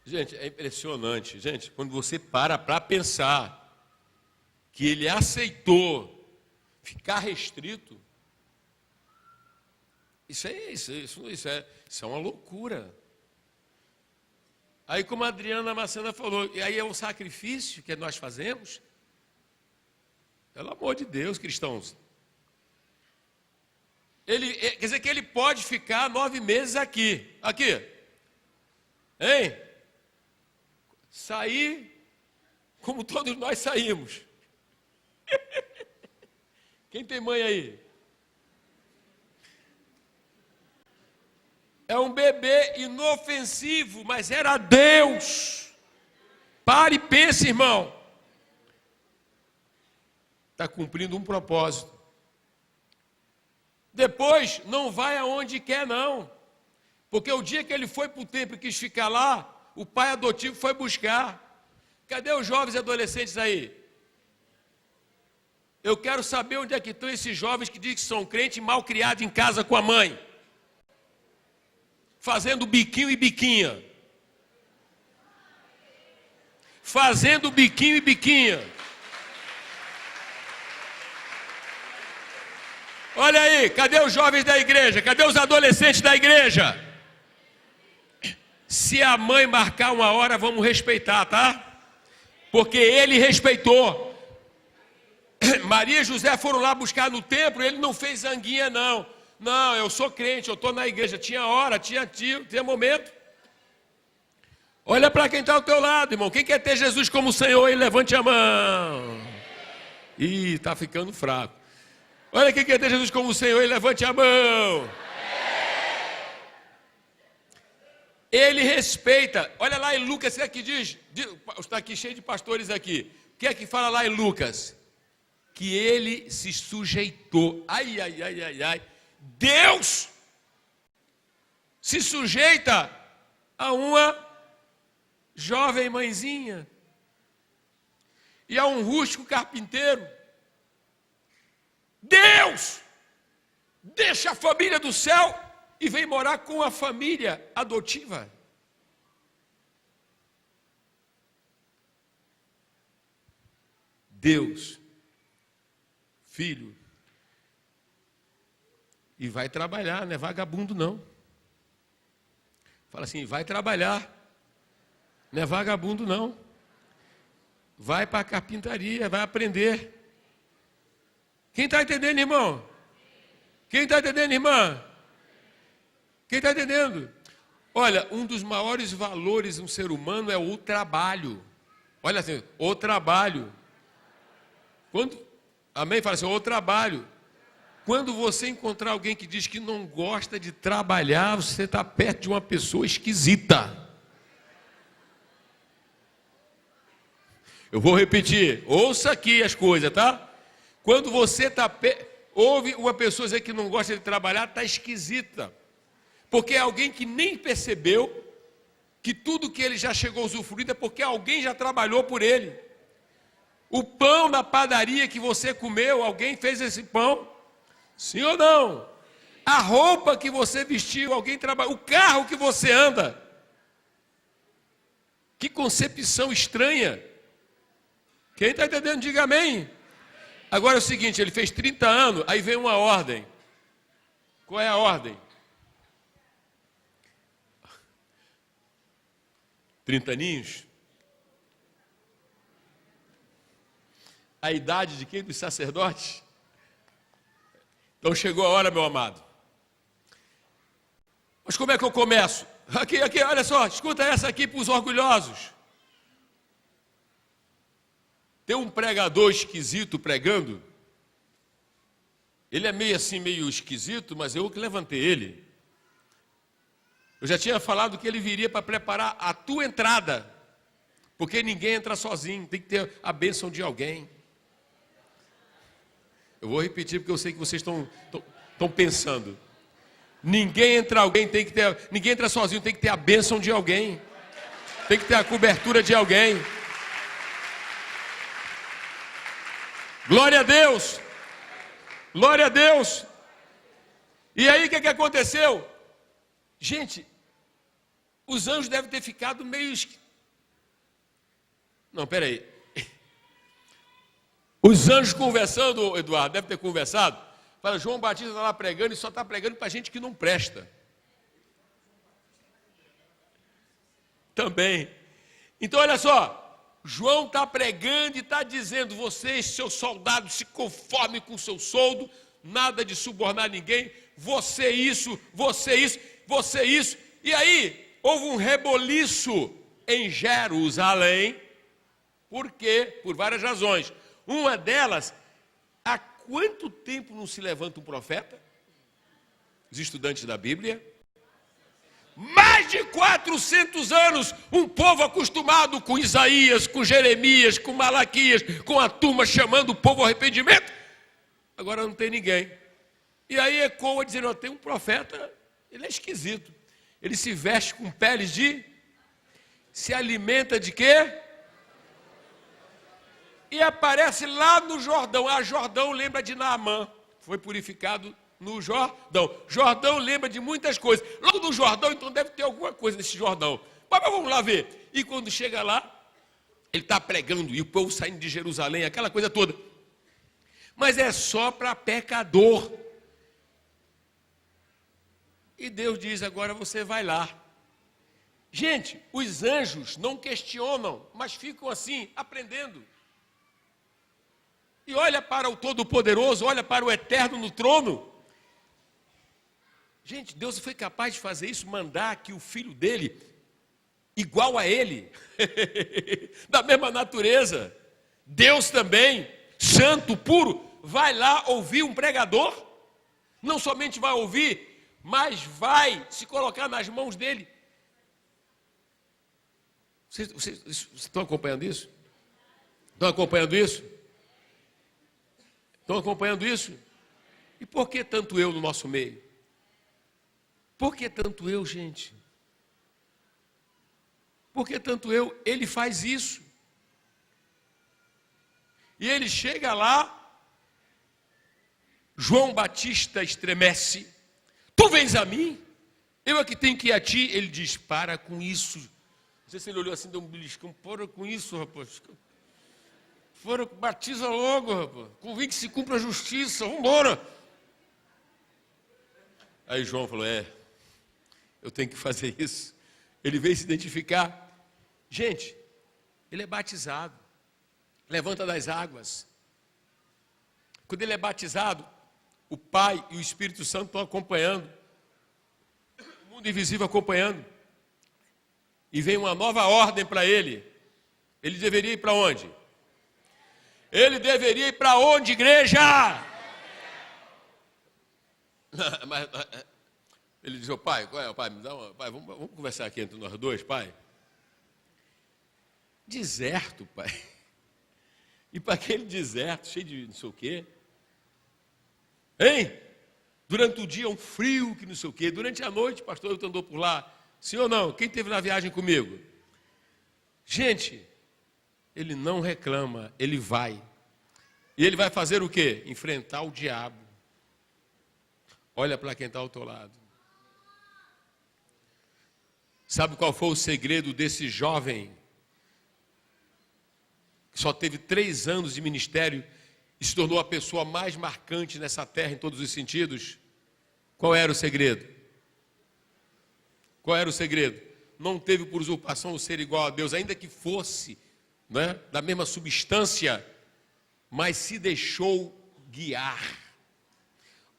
S3: Gente, é impressionante, gente, quando você para pensar que ele aceitou ficar restrito, isso é uma loucura. Aí, como a Adriana Macena falou, e aí é um sacrifício que nós fazemos, pelo amor de Deus, cristãos. Quer dizer que ele pode ficar 9 meses aqui, hein? Sair como todos nós saímos. Quem tem mãe aí? É um bebê inofensivo, mas era Deus. Pare e pense, irmão. Está cumprindo um propósito. Depois, não vai aonde quer, não. Porque o dia que ele foi para o templo e quis ficar lá, o pai adotivo foi buscar. Cadê os jovens e adolescentes aí? Eu quero saber onde é que estão esses jovens que dizem que são crentes mal criados em casa com a mãe. Fazendo biquinho e biquinha. Fazendo biquinho e biquinha. Olha aí, cadê os jovens da igreja? Cadê os adolescentes da igreja? Se a mãe marcar uma hora, vamos respeitar, tá? Porque ele respeitou. Maria e José foram lá buscar no templo, ele não fez zanguinha, não. Não, eu sou crente, eu estou na igreja. Tinha hora, tinha momento. Olha para quem está ao teu lado, irmão. Quem quer ter Jesus como Senhor, aí levante a mão. Ih, está ficando fraco. Olha quem quer ter Jesus como Senhor, aí levante a mão. Ele respeita. Olha lá em Lucas, o que é que diz? Está aqui cheio de pastores aqui. O que é que fala lá em Lucas? Que ele se sujeitou. Ai. Deus se sujeita a uma jovem mãezinha e a um rústico carpinteiro. Deus deixa a família do céu e vem morar com a família adotiva. Deus, filho, e vai trabalhar, não é vagabundo não. Fala assim, vai trabalhar, não é vagabundo não. Vai para a carpintaria, vai aprender. Quem está entendendo, irmão? Quem está entendendo, irmã? Quem está entendendo? Olha, um dos maiores valores de um ser humano é o trabalho. Olha assim, o trabalho. Amém? Fala assim, o trabalho. Quando você encontrar alguém que diz que não gosta de trabalhar, você está perto de uma pessoa esquisita. Eu vou repetir, ouça aqui as coisas, tá? Quando você ouve uma pessoa dizer que não gosta de trabalhar, está esquisita. Porque é alguém que nem percebeu que tudo que ele já chegou a usufruir é porque alguém já trabalhou por ele. O pão na padaria que você comeu, alguém fez esse pão? Sim ou não? A roupa que você vestiu, alguém trabalhou. O carro que você anda. Que concepção estranha. Quem está entendendo, diga amém. Agora é o seguinte, ele fez 30 anos, aí vem uma ordem. Qual é a ordem? 30 aninhos? a idade de quem? Dos sacerdotes? Então chegou a hora, meu amado. Mas como é que eu começo? Aqui, olha só, escuta essa aqui para os orgulhosos. Tem um pregador esquisito pregando. Ele é meio assim, meio esquisito, mas eu que levantei ele. Eu já tinha falado que ele viria para preparar a tua entrada. Porque ninguém entra sozinho, tem que ter a bênção de alguém. Eu vou repetir porque eu sei que vocês estão pensando. Ninguém entra sozinho, tem que ter a bênção de alguém. Tem que ter a cobertura de alguém. Glória a Deus! Glória a Deus! E aí o que aconteceu? Gente, os anjos devem ter ficado meio... Não, peraí. Os anjos conversando, Eduardo, devem ter conversado. Fala, João Batista está lá pregando e só está pregando para gente que não presta. Também. Então, olha só. João está pregando e está dizendo, vocês, seus soldados, se conformem com o seu soldo, nada de subornar ninguém, você isso, você isso, você isso. E aí, houve um reboliço em Jerusalém, por quê? Por várias razões. Uma delas, há quanto tempo não se levanta um profeta? Os estudantes da Bíblia. Mais de 400 anos, um povo acostumado com Isaías, com Jeremias, com Malaquias, com a turma chamando o povo ao arrependimento. Agora não tem ninguém. E aí ecoa dizendo, tem um profeta, ele é esquisito. Ele se veste com peles de... Se alimenta de quê? E aparece lá no Jordão. Jordão lembra de Naamã. Foi purificado no Jordão. Jordão lembra de muitas coisas. Logo no Jordão, então deve ter alguma coisa nesse Jordão. Mas vamos lá ver. E quando chega lá, ele está pregando. E o povo saindo de Jerusalém, aquela coisa toda. Mas é só para pecador. E Deus diz, agora você vai lá. Gente, os anjos não questionam, mas ficam assim, aprendendo. E olha para o Todo-Poderoso, olha para o Eterno no trono. Gente, Deus foi capaz de fazer isso, mandar que o filho dele, igual a ele, da mesma natureza, Deus também, santo, puro, vai lá ouvir um pregador, não somente vai ouvir, mas vai se colocar nas mãos dele. Vocês estão acompanhando isso? Estão acompanhando isso? Estão acompanhando isso? E por que tanto eu no nosso meio? Por que tanto eu, gente? Por que tanto eu? Ele faz isso. E ele chega lá, João Batista estremece. Tu vens a mim? Eu é que tenho que ir a ti. Ele diz, para com isso. Não sei se ele olhou assim, deu um beliscão. Para com isso, rapaz. Batiza logo, rapaz. Convém que se cumpra a justiça. Vamos embora. Aí João falou, eu tenho que fazer isso. Ele veio se identificar. Gente, ele é batizado. Levanta das águas. Quando ele é batizado, o Pai e o Espírito Santo estão acompanhando. O mundo invisível acompanhando. E vem uma nova ordem para ele. Ele deveria ir para onde? Ele deveria ir para onde, igreja? Mas, ele diz, pai, qual é, pai? Me dá uma, pai, vamos conversar aqui entre nós dois, pai. Deserto, pai. E para aquele deserto, cheio de não sei o quê. Hein? Durante o dia um frio que não sei o quê. Durante a noite, pastor, eu andou por lá. Sim ou não? Quem esteve na viagem comigo? Gente, ele não reclama, ele vai. E ele vai fazer o quê? Enfrentar o diabo. Olha para quem está ao teu lado. Sabe qual foi o segredo desse jovem que só teve 3 anos de ministério e se tornou a pessoa mais marcante nessa terra em todos os sentidos? Qual era o segredo? Qual era o segredo? Não teve por usurpação o ser igual a Deus, ainda que fosse, né, da mesma substância, mas se deixou guiar.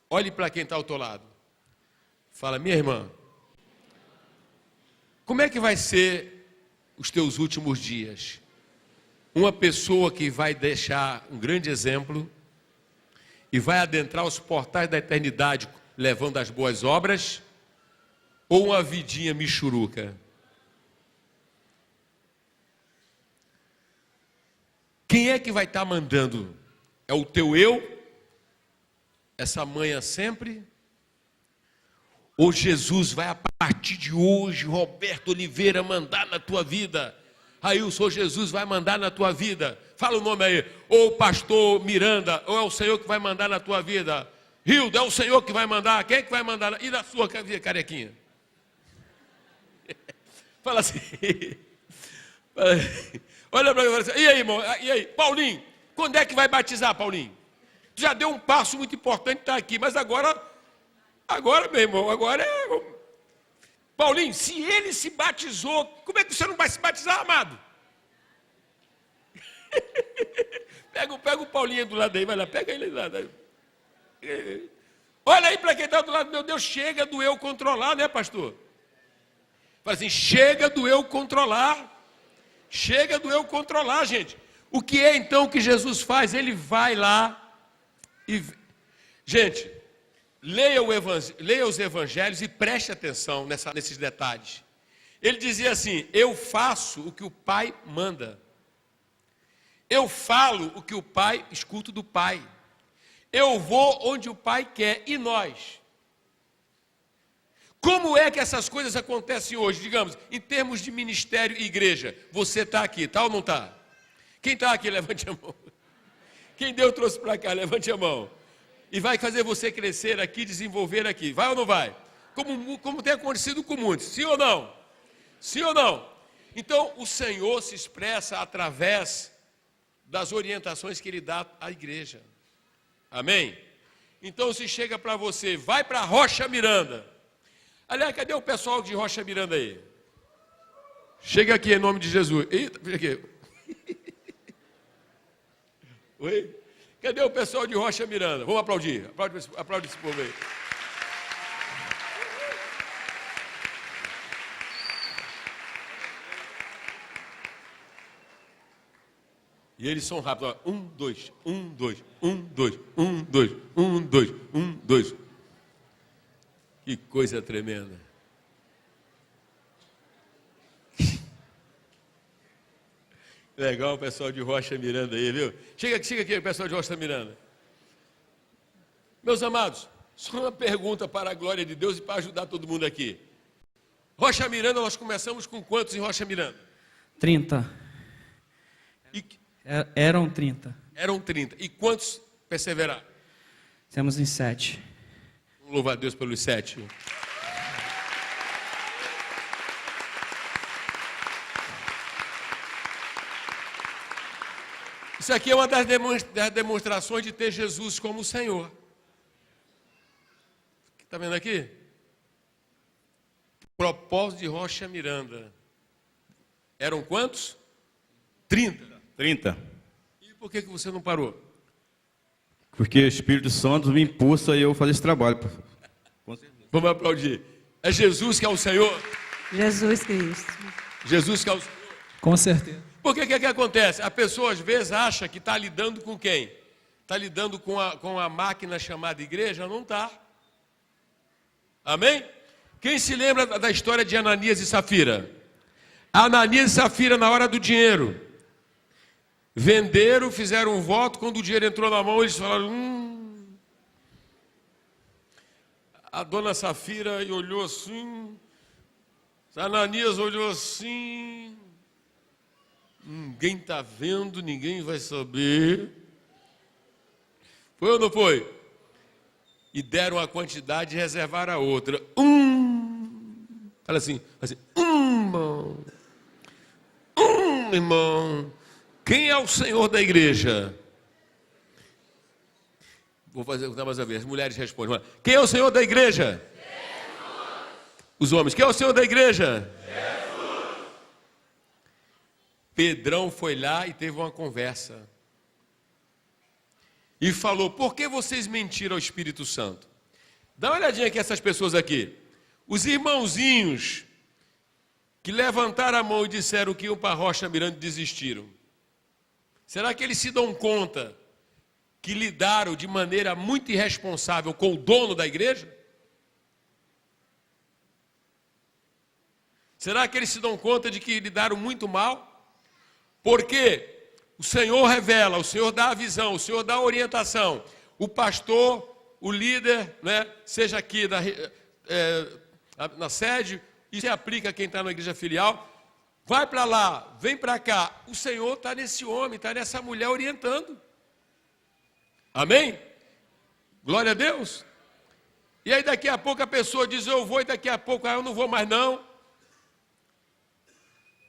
S3: Olhe para quem está ao teu lado. Fala, minha irmã, como é que vai ser os teus últimos dias? Uma pessoa que vai deixar um grande exemplo e vai adentrar os portais da eternidade levando as boas obras, ou uma vidinha michuruca? Quem é que vai estar mandando? É o teu eu? Essa manhã sempre? Ou Jesus vai, a partir de hoje, Roberto Oliveira, mandar na tua vida? Aí o Senhor Jesus vai mandar na tua vida. Fala o nome aí. Ou o pastor Miranda, ou é o Senhor que vai mandar na tua vida? Hilda, é o Senhor que vai mandar? Quem é que vai mandar? E na sua carequinha? Fala assim. Olha para mim e fala assim, e aí, irmão? E aí? Paulinho, quando é que vai batizar, Paulinho? Tu já deu um passo muito importante, está aqui, mas agora, meu irmão, agora é... Paulinho, se ele se batizou, como é que você não vai se batizar, amado? Pega o Paulinho do lado aí, vai lá, pega ele do lado aí. Olha aí para quem está do lado, meu Deus, chega do eu controlar, né, pastor? Fala assim, chega do eu controlar. Chega do eu controlar, gente. O que é então que Jesus faz? Ele vai lá e... Gente, leia os evangelhos e preste atenção nesses detalhes. Ele dizia assim, eu faço o que o Pai manda. Eu falo o que o Pai escuta do Pai. Eu vou onde o Pai quer. E nós? Como é que essas coisas acontecem hoje? Digamos, em termos de ministério e igreja. Você está aqui, está ou não está? Quem está aqui, levante a mão. Quem Deus trouxe para cá, levante a mão. E vai fazer você crescer aqui, desenvolver aqui. Vai ou não vai? Como tem acontecido com muitos. Sim ou não? Sim ou não? Então, o Senhor se expressa através das orientações que Ele dá à igreja. Amém? Então, se chega para você, vai para Rocha Miranda. Aliás, cadê o pessoal de Rocha Miranda aí? Chega aqui em nome de Jesus. Eita, fica aqui. Oi? Cadê o pessoal de Rocha Miranda? Vamos aplaudir. Aplaude esse povo aí. E eles são rápidos. 1, 2, 1, 2, 1, 2, 1, 2, 1, 2, 1, 2. Que coisa tremenda. Legal o pessoal de Rocha Miranda aí, viu? Chega aqui, pessoal de Rocha Miranda. Meus amados, só uma pergunta para a glória de Deus e para ajudar todo mundo aqui. Rocha Miranda, nós começamos com quantos em Rocha Miranda?
S8: 30. Eram 30.
S3: Eram 30. E quantos perseveraram?
S8: Temos em 7.
S3: Louva a Deus pelos 7. Isso aqui é uma das demonstrações de ter Jesus como Senhor. Está vendo aqui? Propósito de Rocha Miranda. Eram quantos? 30.
S9: 30.
S3: E por que você não parou?
S9: Porque o Espírito Santo me impulsa a eu fazer esse trabalho.
S3: Vamos aplaudir. É Jesus que é o Senhor?
S10: Jesus Cristo.
S3: Jesus que é o Senhor?
S8: Com certeza.
S3: Porque o que acontece? A pessoa às vezes acha que está lidando com quem? Está lidando com a máquina chamada igreja? Não está. Amém? Quem se lembra da história de Ananias e Safira? Ananias e Safira, na hora do dinheiro, venderam, fizeram um voto. Quando o dinheiro entrou na mão, eles falaram: A dona Safira olhou assim, Ananias olhou assim. Ninguém está vendo, ninguém vai saber. Foi ou não foi? E deram a quantidade e reservaram a outra. Fala assim, irmão. Irmão. Quem é o Senhor da igreja? Vou fazer mais uma vez. As mulheres respondem. Quem é o Senhor da igreja? Jesus. Os homens. Quem é o Senhor da igreja? Jesus. Pedrão foi lá e teve uma conversa. e falou: por que vocês mentiram ao Espírito Santo? Dá uma olhadinha aqui essas pessoas aqui. Os irmãozinhos que levantaram a mão e disseram que iam para a Rocha Miranda e desistiram. Será que eles se dão conta que lidaram de maneira muito irresponsável com o dono da igreja? Será que eles se dão conta de que lidaram muito mal? Porque o Senhor revela, o Senhor dá a visão, o Senhor dá a orientação. O pastor, o líder, né, seja aqui na sede, e se aplica a quem está na igreja filial, vai para lá, vem para cá. O Senhor está nesse homem, está nessa mulher orientando. Amém? Glória a Deus. E aí daqui a pouco a pessoa diz: eu vou, e daqui a pouco eu não vou mais não.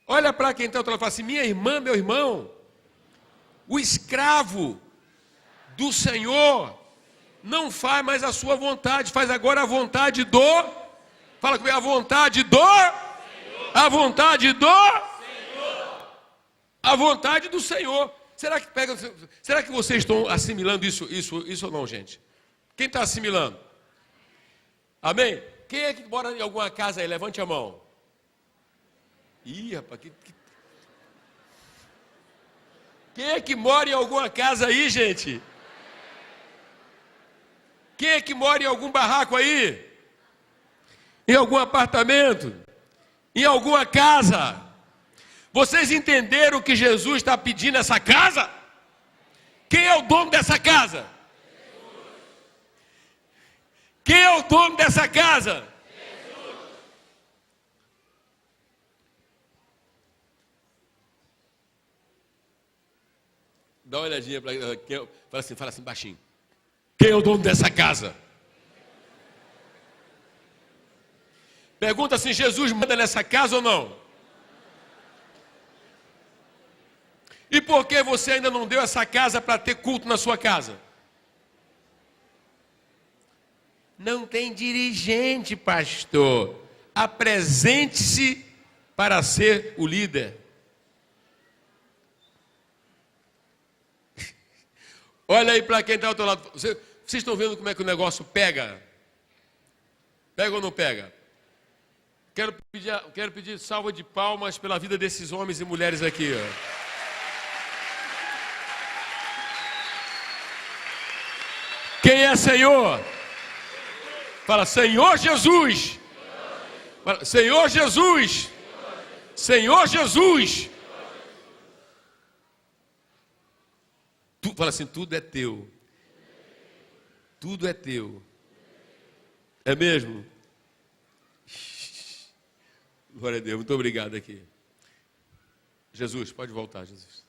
S3: Olha para quem está e fala assim: minha irmã, meu irmão, o escravo do Senhor não faz mais a sua vontade, faz agora a vontade do... Fala comigo, a vontade do... Senhor. A vontade do... Senhor. A vontade do Senhor. Será que vocês estão assimilando isso ou não, gente? Quem está assimilando? Amém? Quem é que mora em alguma casa aí? Levante a mão. Ih, rapaz, quem é que mora em alguma casa aí, gente? Quem é que mora em algum barraco aí? Em algum apartamento? Em alguma casa? Vocês entenderam que Jesus está pedindo essa casa? Quem é o dono dessa casa? Quem é o dono dessa casa? Dá uma olhadinha para quem. Fala assim baixinho. Quem é o dono dessa casa? Pergunta se Jesus manda nessa casa ou não. E por que você ainda não deu essa casa para ter culto na sua casa? Não tem dirigente, pastor. Apresente-se para ser o líder. Olha aí para quem está ao outro lado. Vocês estão vendo como é que o negócio pega? Pega ou não pega? Quero pedir salva de palmas pela vida desses homens e mulheres aqui. Ó. Quem é Senhor? Fala, Senhor Jesus. Fala, Senhor Jesus. Senhor Jesus. Fala assim, tudo é teu. Tudo é teu. É mesmo? Glória a Deus, muito obrigado aqui. Jesus, pode voltar, Jesus.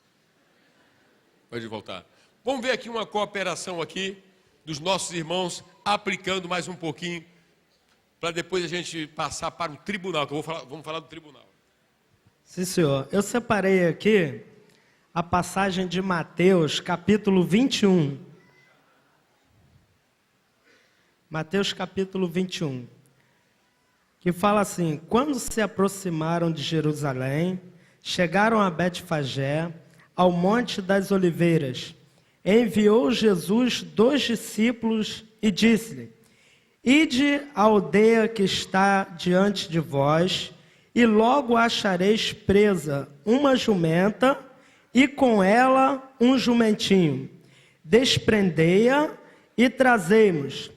S3: Pode voltar. Vamos ver aqui uma cooperação aqui dos nossos irmãos, aplicando mais um pouquinho, para depois a gente passar para o tribunal, que vamos falar do tribunal.
S11: Sim, senhor. Eu separei aqui a passagem de Mateus, capítulo 21. Mateus, capítulo 21. Que fala assim: quando se aproximaram de Jerusalém, chegaram a Betfagé, ao Monte das Oliveiras. Enviou Jesus 2 discípulos e disse-lhe: ide à aldeia que está diante de vós, e logo achareis presa uma jumenta, e com ela um jumentinho. Desprendei-a e trazei-mos.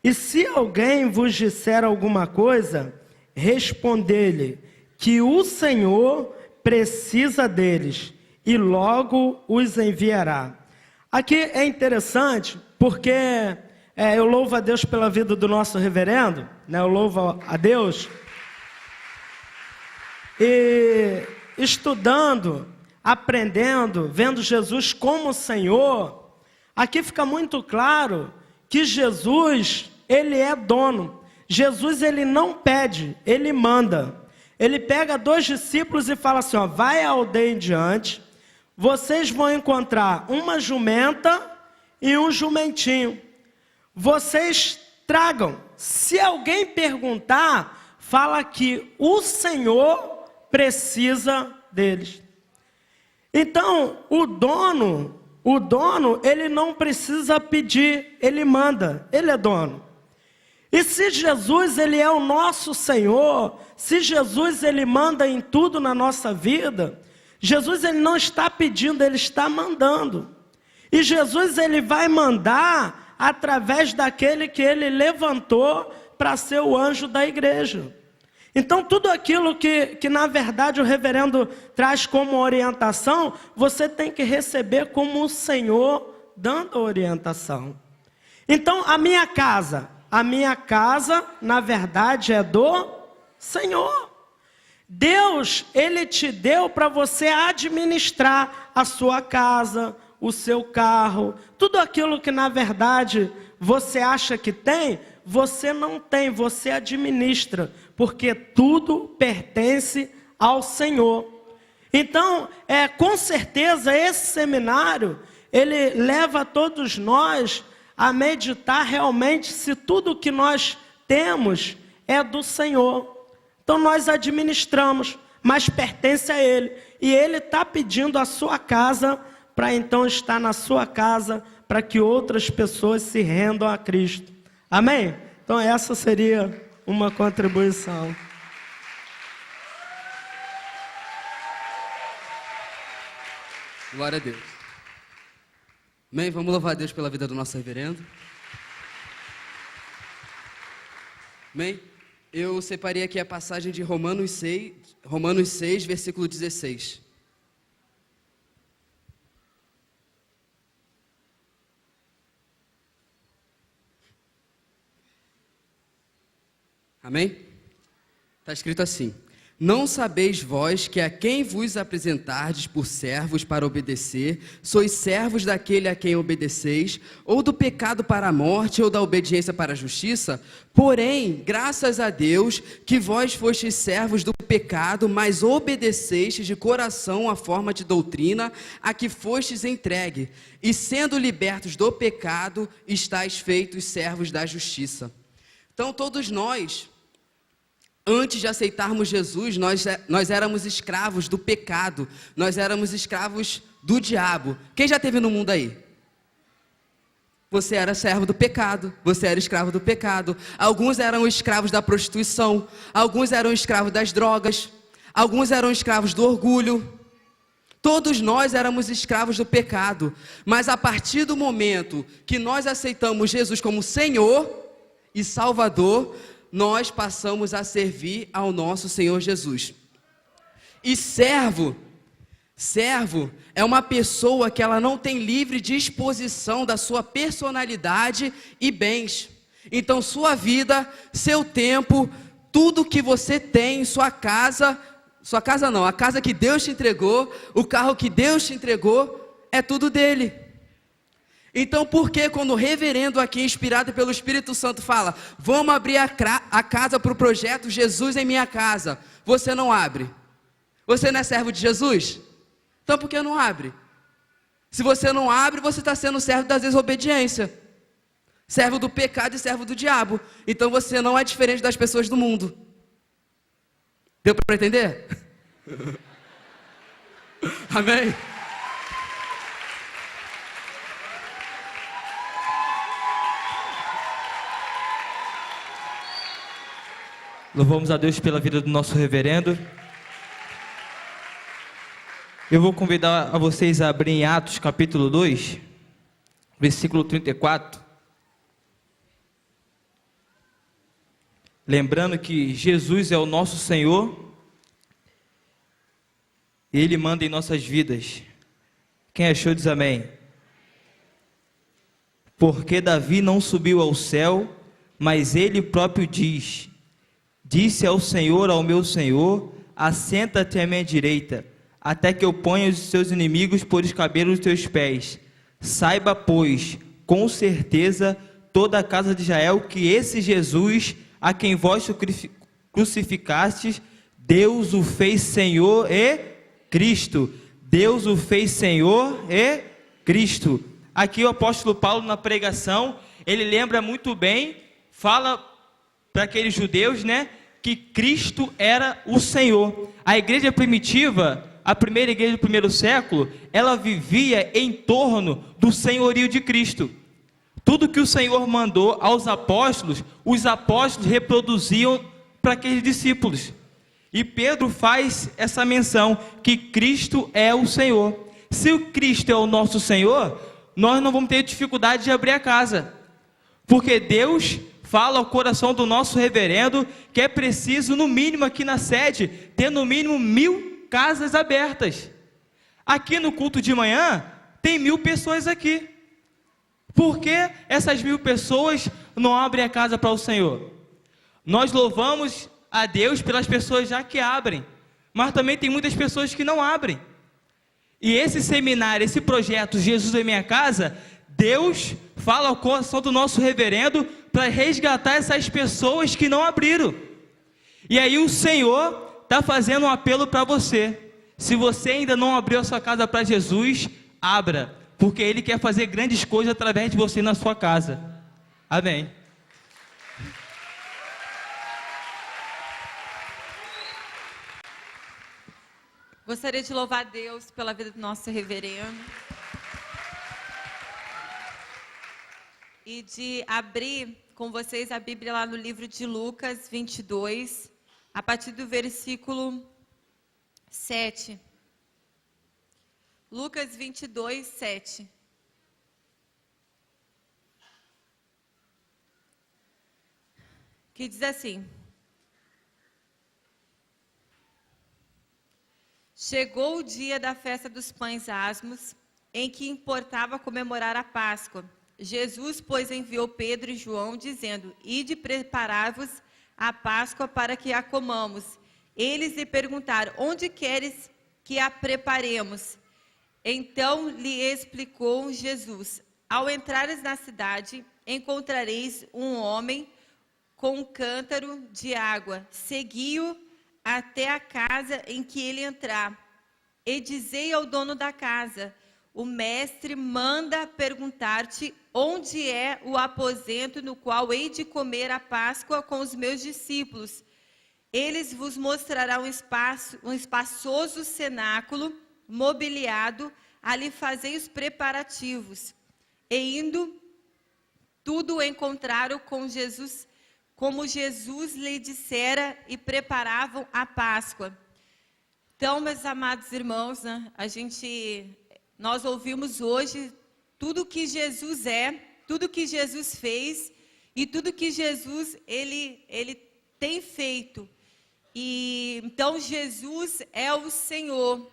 S11: E se alguém vos disser alguma coisa, respondei-lhe que o Senhor precisa deles, e logo os enviará. Aqui é interessante, porque eu louvo a Deus pela vida do nosso reverendo, né? Eu louvo a Deus. E estudando, aprendendo, vendo Jesus como Senhor, aqui fica muito claro que Jesus, ele é dono. Jesus, ele não pede, ele manda. Ele pega 2 discípulos e fala assim, ó, vai à aldeia em diante, vocês vão encontrar uma jumenta e um jumentinho. Vocês tragam. Se alguém perguntar, fala que o Senhor precisa deles. Então, o dono O dono, ele não precisa pedir, ele manda, ele é dono. E se Jesus, ele é o nosso Senhor, se Jesus, ele manda em tudo na nossa vida, Jesus, ele não está pedindo, ele está mandando. E Jesus, ele vai mandar através daquele que ele levantou para ser o anjo da igreja. Então, tudo aquilo que na verdade o reverendo traz como orientação, você tem que receber como o Senhor dando a orientação. Então, a minha casa, na verdade, é do Senhor. Deus, ele te deu para você administrar a sua casa, o seu carro, tudo aquilo que na verdade você acha que tem, você não tem, você administra, porque tudo pertence ao Senhor. Então, com certeza esse seminário, ele leva todos nós a meditar realmente se tudo que nós temos é do Senhor. Então nós administramos, mas pertence a Ele. E Ele está pedindo a sua casa para então estar na sua casa, para que outras pessoas se rendam a Cristo. Amém? Então essa seria uma contribuição.
S12: Glória a Deus. Amém? Vamos louvar a Deus pela vida do nosso reverendo. Amém? Eu separei aqui a passagem de Romanos 6, versículo 16. Amém? Está escrito assim: não sabeis vós que a quem vos apresentardes por servos para obedecer, sois servos daquele a quem obedeceis, ou do pecado para a morte, ou da obediência para a justiça? Porém, graças a Deus, que vós fostes servos do pecado, mas obedecestes de coração a forma de doutrina a que fostes entregue, e sendo libertos do pecado, estáis feitos servos da justiça. Então, todos nós, antes de aceitarmos Jesus, nós éramos escravos do pecado, nós éramos escravos do diabo. Quem já esteve no mundo aí? Você era servo do pecado, você era escravo do pecado. Alguns eram escravos da prostituição, alguns eram escravos das drogas, alguns eram escravos do orgulho. Todos nós éramos escravos do pecado, mas a partir do momento que nós aceitamos Jesus como Senhor e Salvador, nós passamos a servir ao nosso Senhor Jesus. E servo é uma pessoa que ela não tem livre disposição da sua personalidade e bens. Então sua vida, seu tempo, tudo que você tem, sua casa não, a casa que Deus te entregou, o carro que Deus te entregou, é tudo dele. Então, por que quando o reverendo aqui, inspirado pelo Espírito Santo, fala, vamos abrir a casa para o projeto Jesus em minha casa, você não abre? Você não é servo de Jesus? Então, por que não abre? Se você não abre, você está sendo servo da desobediência, servo do pecado e servo do diabo. Então, você não é diferente das pessoas do mundo. Deu para entender? Amém?
S8: Louvamos a Deus pela vida do nosso reverendo. Eu vou convidar a vocês a abrir em Atos capítulo 2, versículo 34. Lembrando que Jesus é o nosso Senhor, Ele manda em nossas vidas. Quem achou diz amém. Porque Davi não subiu ao céu, mas Ele próprio diz, disse ao Senhor, ao meu Senhor, assenta-te à minha direita, até que eu ponha os seus inimigos por escabelo dos teus pés. Saiba, pois, com certeza, toda a casa de Israel, que esse Jesus, a quem vós crucificastes, Deus o fez Senhor e Cristo. Deus o fez Senhor e Cristo. Aqui o apóstolo Paulo, na pregação, ele lembra muito bem, fala para aqueles judeus, né, que Cristo era o Senhor. A igreja primitiva, a primeira igreja do primeiro século, ela vivia em torno do senhorio de Cristo. Tudo que o Senhor mandou aos apóstolos, os apóstolos reproduziam para aqueles discípulos. E Pedro faz essa menção, que Cristo é o Senhor. Se o Cristo é o nosso Senhor, nós não vamos ter dificuldade de abrir a casa. Porque Deus fala ao coração do nosso reverendo que é preciso, no mínimo aqui na sede, ter no mínimo 1000 casas abertas. Aqui no culto de manhã, tem 1000 pessoas aqui. Por que essas 1000 pessoas não abrem a casa para o Senhor? Nós louvamos a Deus pelas pessoas já que abrem, mas também tem muitas pessoas que não abrem. E esse seminário, esse projeto Jesus em Minha Casa, Deus fala ao coração do nosso reverendo para resgatar essas pessoas que não abriram. E aí o Senhor está fazendo um apelo para você. Se você ainda não abriu a sua casa para Jesus, abra, porque Ele quer fazer grandes coisas através de você na sua casa. Amém.
S13: Gostaria de louvar a Deus pela vida do nosso reverendo. E de abrir com vocês a Bíblia lá no livro de Lucas 22, a partir do versículo 7. Lucas 22, 7. Que diz assim: Chegou o dia da festa dos pães asmos, em que importava comemorar a Páscoa. Jesus, pois, enviou Pedro e João, dizendo: Ide preparai-vos a Páscoa para que a comamos. Eles lhe perguntaram: Onde queres que a preparemos? Então lhe explicou Jesus: Ao entrares na cidade, encontrareis um homem com um cântaro de água. Segui-o até a casa em que ele entrar. E dizei ao dono da casa: O mestre manda perguntar-te onde é o aposento no qual hei de comer a Páscoa com os meus discípulos. Eles vos mostrarão um espaçoso cenáculo mobiliado, ali fazei os preparativos. E indo, tudo encontraram com Jesus, como Jesus lhe dissera, e preparavam a Páscoa. Então, meus amados irmãos, né, nós ouvimos hoje tudo que Jesus é, tudo que Jesus fez e tudo que Jesus ele tem feito. E então Jesus é o Senhor.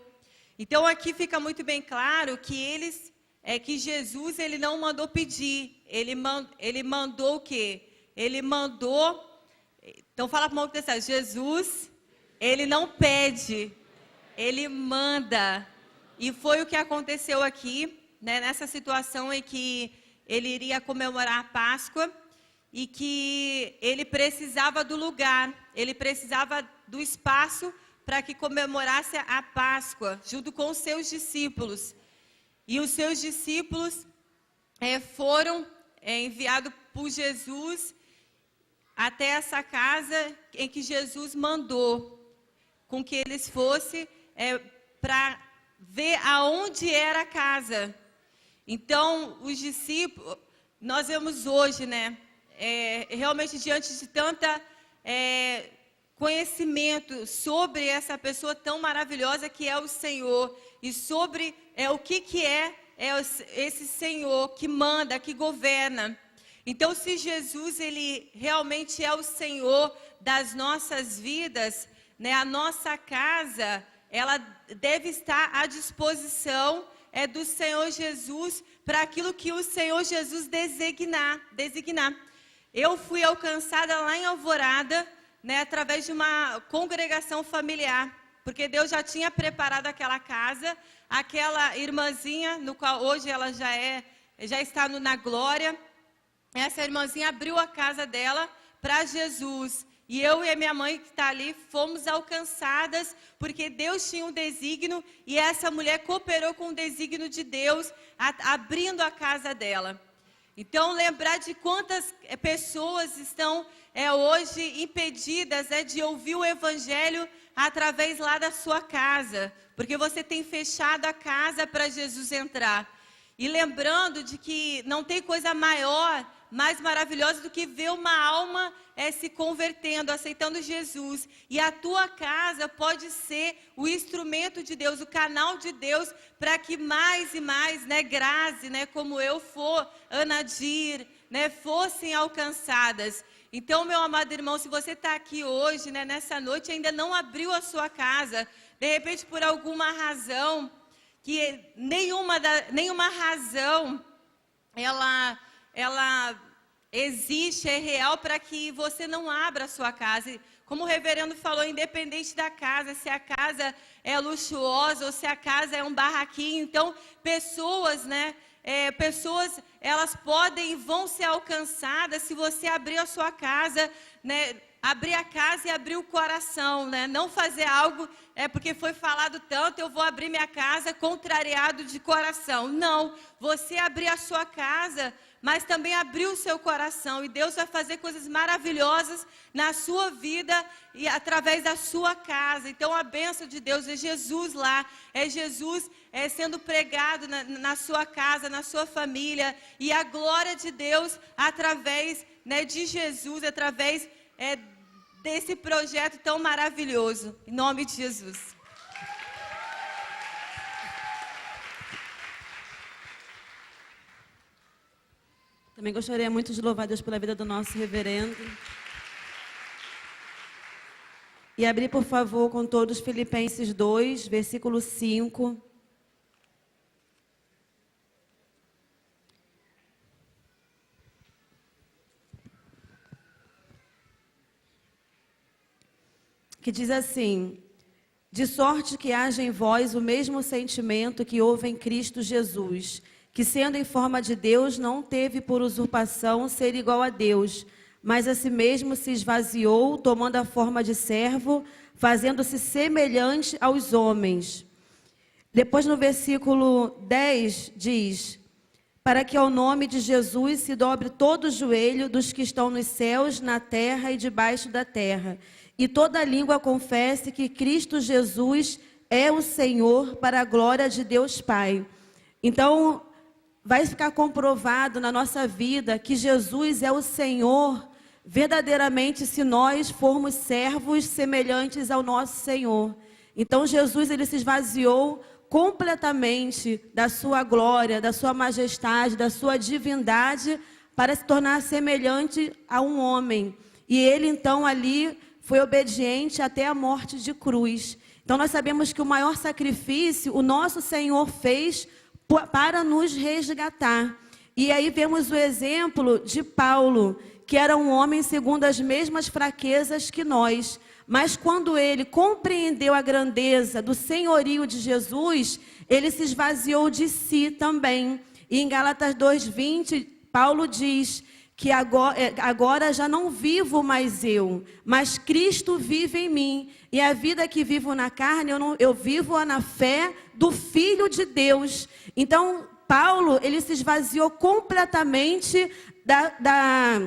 S13: Então aqui fica muito bem claro que Jesus ele não mandou pedir, ele mandou o quê? Ele mandou. Então fala para o irmão que está, Jesus, ele não pede, ele manda. E foi o que aconteceu aqui, né, nessa situação em que ele iria comemorar a Páscoa e que ele precisava do lugar, ele precisava do espaço para que comemorasse a Páscoa, junto com os seus discípulos. E os seus discípulos foram enviados por Jesus até essa casa em que Jesus mandou, com que eles fossem para ver aonde era a casa. Então, os discípulos, nós vemos hoje, né, realmente diante de tanta conhecimento sobre essa pessoa tão maravilhosa que é o Senhor, e sobre o que é esse Senhor que manda, que governa. Então, se Jesus ele realmente é o Senhor das nossas vidas, né, a nossa casa, ela deve estar à disposição do Senhor Jesus para aquilo que o Senhor Jesus designar. Eu fui alcançada lá em Alvorada, né, através de uma congregação familiar, porque Deus já tinha preparado aquela casa, aquela irmãzinha, no qual hoje ela já está na glória. Essa irmãzinha abriu a casa dela para Jesus. E eu e a minha mãe que está ali fomos alcançadas porque Deus tinha um desígnio e essa mulher cooperou com o desígnio de Deus, abrindo a casa dela. Então, lembrar de quantas pessoas estão hoje impedidas de ouvir o Evangelho através lá da sua casa, porque você tem fechado a casa para Jesus entrar. E lembrando de que não tem coisa maior, mais maravilhosa do que ver uma alma se convertendo, aceitando Jesus. E a tua casa pode ser o instrumento de Deus, o canal de Deus, para que mais e mais, Grazi, como eu for, Anadir, fossem alcançadas. Então, meu amado irmão, se você está aqui hoje, nessa noite, ainda não abriu a sua casa, de repente por alguma razão, que nenhuma razão ela existe, é real para que você não abra a sua casa. E, como o reverendo falou, independente da casa, se a casa é luxuosa ou se a casa é um barraquinho, então pessoas, elas podem e vão ser alcançadas se você abrir a sua casa, abrir a casa e abrir o coração, não fazer algo, porque foi falado tanto, eu vou abrir minha casa contrariado de coração. Não, você abrir a sua casa, mas também abrir o seu coração, e Deus vai fazer coisas maravilhosas na sua vida e através da sua casa. Então a bênção de Deus é Jesus lá, é Jesus sendo pregado na sua casa, na sua família, e a glória de Deus através de Jesus, através desse projeto tão maravilhoso, em nome de Jesus.
S10: Também gostaria muito de louvar Deus pela vida do nosso reverendo. E abrir, por favor, com todos Filipenses 2, versículo 5. Que diz assim: de sorte que haja em vós o mesmo sentimento que houve em Cristo Jesus, que sendo em forma de Deus, não teve por usurpação ser igual a Deus, mas a si mesmo se esvaziou, tomando a forma de servo, fazendo-se semelhante aos homens. Depois no versículo 10 diz: para que ao nome de Jesus se dobre todo o joelho dos que estão nos céus, na terra e debaixo da terra, e toda língua confesse que Cristo Jesus é o Senhor, para a glória de Deus Pai. Então, vai ficar comprovado na nossa vida que Jesus é o Senhor, verdadeiramente, se nós formos servos semelhantes ao nosso Senhor. Então, Jesus, ele se esvaziou completamente da sua glória, da sua majestade, da sua divindade, para se tornar semelhante a um homem. E ele, então, ali foi obediente até a morte de cruz. Então, nós sabemos que o maior sacrifício o nosso Senhor fez para nos resgatar. E aí vemos o exemplo de Paulo, que era um homem segundo as mesmas fraquezas que nós. Mas quando ele compreendeu a grandeza do senhorio de Jesus, ele se esvaziou de si também. E em Gálatas 2:20, Paulo diz que agora já não vivo mais eu, mas Cristo vive em mim. E a vida que vivo na carne, eu vivo na fé do Filho de Deus. Então, Paulo, ele se esvaziou completamente da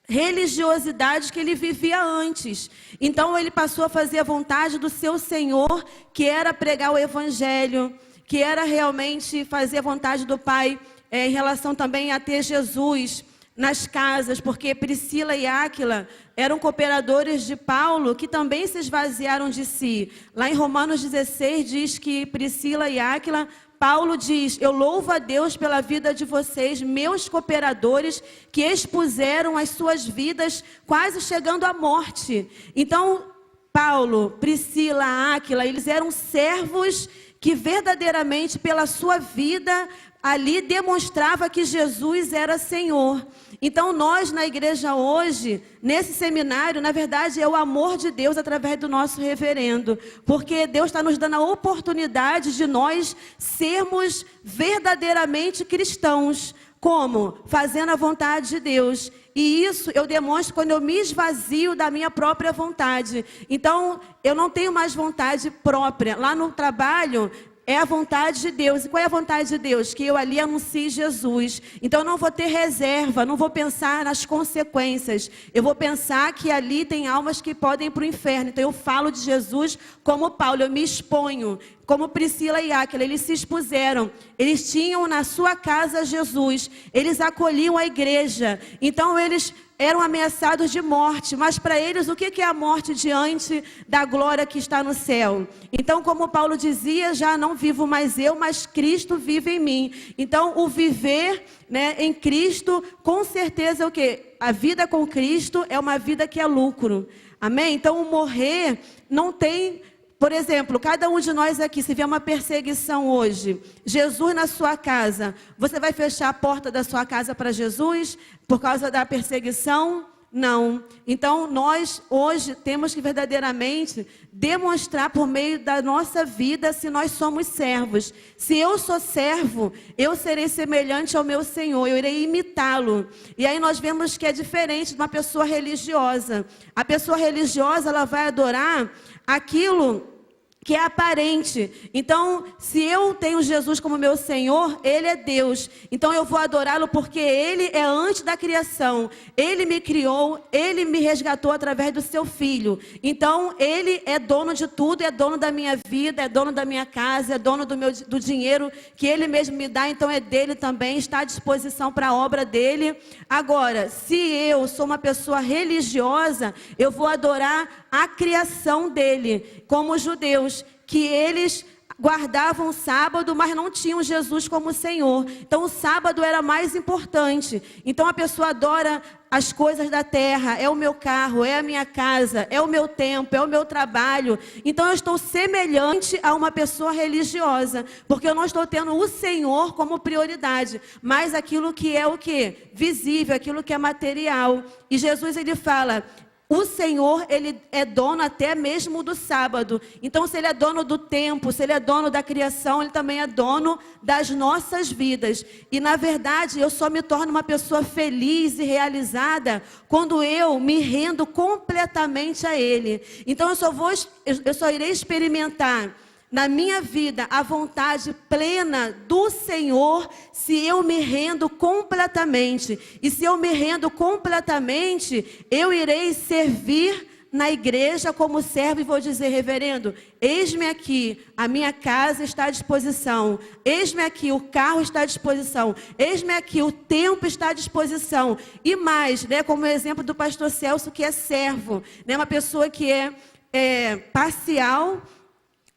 S10: religiosidade que ele vivia antes. Então, ele passou a fazer a vontade do seu Senhor, que era pregar o Evangelho, que era realmente fazer a vontade do Pai, em relação também a ter Jesus nas casas, porque Priscila e Áquila eram cooperadores de Paulo, que também se esvaziaram de si. Lá em Romanos 16 diz que Priscila e Áquila, Paulo diz: eu louvo a Deus pela vida de vocês, meus cooperadores, que expuseram as suas vidas quase chegando à morte. Então, Paulo, Priscila, Áquila, eles eram servos que verdadeiramente pela sua vida ali demonstrava que Jesus era Senhor. Então nós na igreja hoje, nesse seminário, na verdade é o amor de Deus através do nosso reverendo, porque Deus está nos dando a oportunidade de nós sermos verdadeiramente cristãos. Como? Fazendo a vontade de Deus. E isso eu demonstro quando eu me esvazio da minha própria vontade. Então, eu não tenho mais vontade própria. Lá no trabalho, é a vontade de Deus. E qual é a vontade de Deus? Que eu ali anuncie Jesus. Então eu não vou ter reserva, não vou pensar nas consequências. Eu vou pensar que ali tem almas que podem ir para o inferno. Então eu falo de Jesus como Paulo, eu me exponho. Como Priscila e Áquila, eles se expuseram. Eles tinham na sua casa Jesus. Eles acolhiam a igreja. Então eles eram ameaçados de morte, mas para eles o que é a morte diante da glória que está no céu? Então, como Paulo dizia, já não vivo mais eu, mas Cristo vive em mim. Então, o viver, né, em Cristo, com certeza é o quê? A vida com Cristo é uma vida que é lucro. Amém? Então, o morrer não tem... Por exemplo, cada um de nós aqui, se vier uma perseguição hoje, Jesus na sua casa, você vai fechar a porta da sua casa para Jesus por causa da perseguição? Não. Então, nós hoje temos que verdadeiramente demonstrar por meio da nossa vida se nós somos servos. Se eu sou servo, eu serei semelhante ao meu Senhor, eu irei imitá-lo. E aí nós vemos que é diferente de uma pessoa religiosa. A pessoa religiosa, ela vai adorar aquilo que é aparente. Então, se eu tenho Jesus como meu Senhor, Ele é Deus. Então eu vou adorá-lo porque Ele é antes da criação. Ele me criou, Ele me resgatou através do seu Filho. Então, Ele é dono de tudo, é dono da minha vida, é dono da minha casa, é dono do dinheiro que Ele mesmo me dá, então é dele também, está à disposição para a obra dele. Agora, se eu sou uma pessoa religiosa, eu vou adorar a criação dele, como os judeus, que eles guardavam o sábado, mas não tinham Jesus como Senhor. Então o sábado era mais importante. Então a pessoa adora as coisas da terra, é o meu carro, é a minha casa, é o meu tempo, é o meu trabalho. Então eu estou semelhante a uma pessoa religiosa, porque eu não estou tendo o Senhor como prioridade, mas aquilo que é o quê? Visível, aquilo que é material. E Jesus, ele fala... O Senhor, Ele é dono até mesmo do sábado. Então, se Ele é dono do tempo, se Ele é dono da criação, Ele também é dono das nossas vidas. E, na verdade, eu só me torno uma pessoa feliz e realizada quando eu me rendo completamente a Ele. Então, eu só irei experimentar na minha vida a vontade plena do Senhor se eu me rendo completamente. E se eu me rendo completamente, eu irei servir na igreja como servo e vou dizer: reverendo, eis-me aqui, a minha casa está à disposição, eis-me aqui, o carro está à disposição, eis-me aqui, o tempo está à disposição. E mais, né, como o exemplo do pastor Celso, que é servo, né, uma pessoa que é parcial,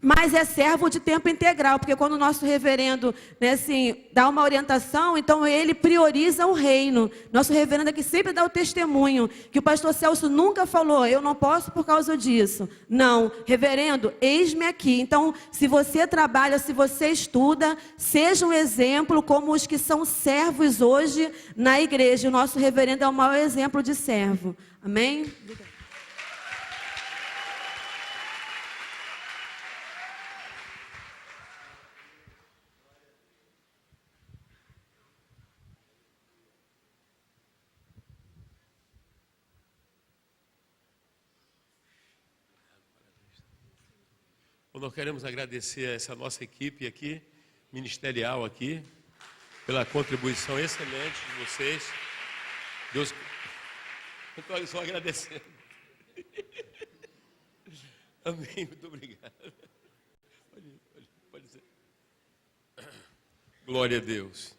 S10: mas é servo de tempo integral, porque quando o nosso reverendo, né, assim, dá uma orientação, então ele prioriza o reino. Nosso reverendo aqui sempre dá o testemunho, que o pastor Celso nunca falou: eu não posso por causa disso. Não, reverendo, eis-me aqui. Então, se você trabalha, se você estuda, seja um exemplo como os que são servos hoje na igreja. O nosso reverendo é o maior exemplo de servo. Amém? Obrigada.
S3: Nós queremos agradecer a essa nossa equipe aqui, ministerial aqui, pela contribuição excelente de vocês. Deus... Então, só agradecendo. Amém, muito obrigado. Pode dizer. Glória a Deus.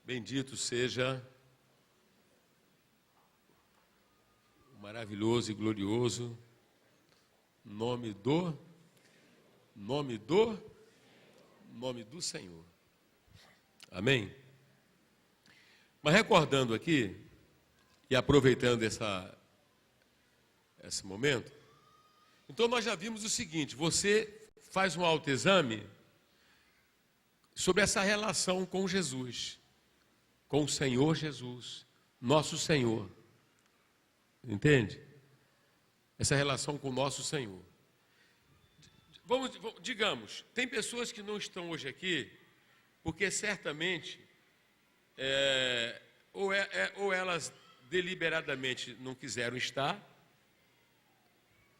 S3: Bendito seja o maravilhoso e glorioso nome do Senhor. Amém? Mas recordando aqui, e aproveitando esse momento, então nós já vimos o seguinte: você faz um autoexame sobre essa relação com Jesus, com o Senhor Jesus, nosso Senhor. Entende? Essa relação com o nosso Senhor. Digamos, tem pessoas que não estão hoje aqui, porque certamente, ou elas deliberadamente não quiseram estar,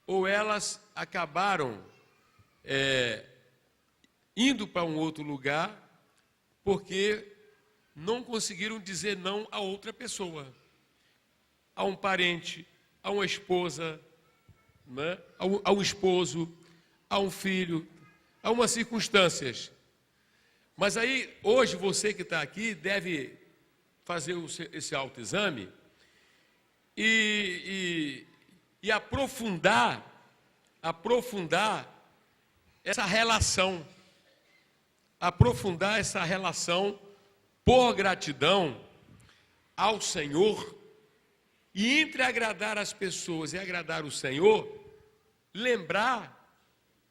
S3: ou elas acabaram indo para um outro lugar, porque não conseguiram dizer não a outra pessoa, a um parente, a uma esposa, né? a um esposo, a um filho, a umas circunstâncias. Mas aí, hoje, você que está aqui deve fazer esse autoexame e aprofundar essa relação, por gratidão ao Senhor, e entre agradar as pessoas e agradar o Senhor, lembrar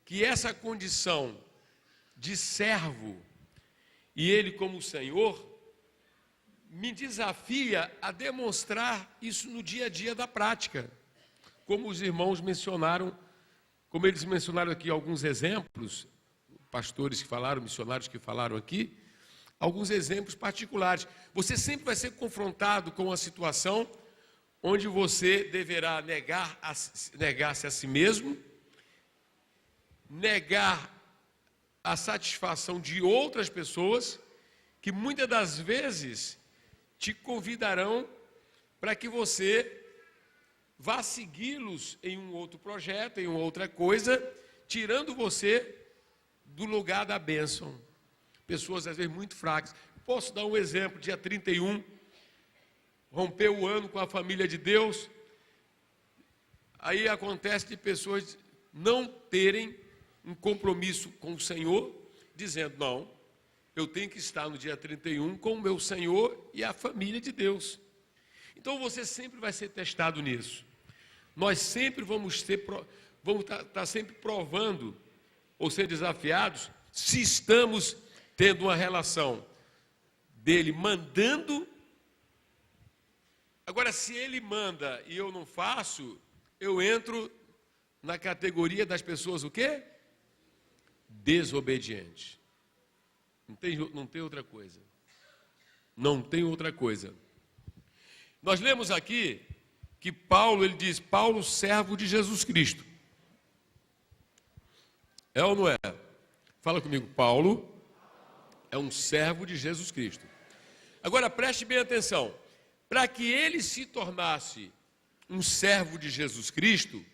S3: que essa condição de servo e Ele como Senhor me desafia a demonstrar isso no dia a dia da prática, como os irmãos mencionaram, como eles mencionaram aqui alguns exemplos, pastores que falaram, missionários que falaram aqui, alguns exemplos particulares. Você sempre vai ser confrontado com uma situação onde você deverá negar-se a si mesmo, negar a satisfação de outras pessoas, que muitas das vezes te convidarão para que você vá segui-los em um outro projeto, em uma outra coisa, tirando você do lugar da bênção. Pessoas, às vezes, muito fracas. Posso dar um exemplo, dia 31, rompeu o ano com a família de Deus, aí acontece de pessoas não terem um compromisso com o Senhor, dizendo, não, eu tenho que estar no dia 31 com o meu Senhor e a família de Deus. Então você sempre vai ser testado nisso. Nós sempre vamos estar sempre provando ou ser desafiados se estamos tendo uma relação dele mandando. Agora, se ele manda e eu não faço, eu entro na categoria das pessoas o quê? Desobedientes. Não tem outra coisa. Não tem outra coisa. Nós lemos aqui que Paulo, ele diz, Paulo, servo de Jesus Cristo. É ou não é? Fala comigo, Paulo é um servo de Jesus Cristo. Agora, preste bem atenção. Para que ele se tornasse um servo de Jesus Cristo,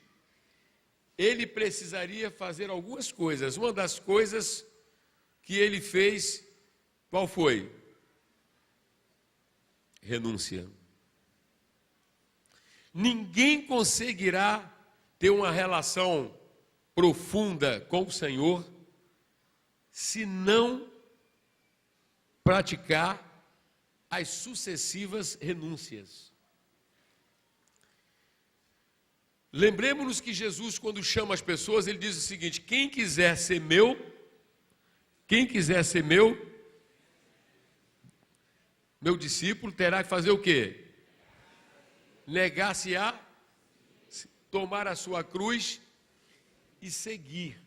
S3: ele precisaria fazer algumas coisas. Uma das coisas que ele fez, qual foi? Renúncia. Ninguém conseguirá ter uma relação profunda com o Senhor se não praticar as sucessivas renúncias. Lembremos-nos que Jesus, quando chama as pessoas, ele diz o seguinte: quem quiser ser meu discípulo, terá que fazer o quê? Negar-se-á, tomar a sua cruz e seguir.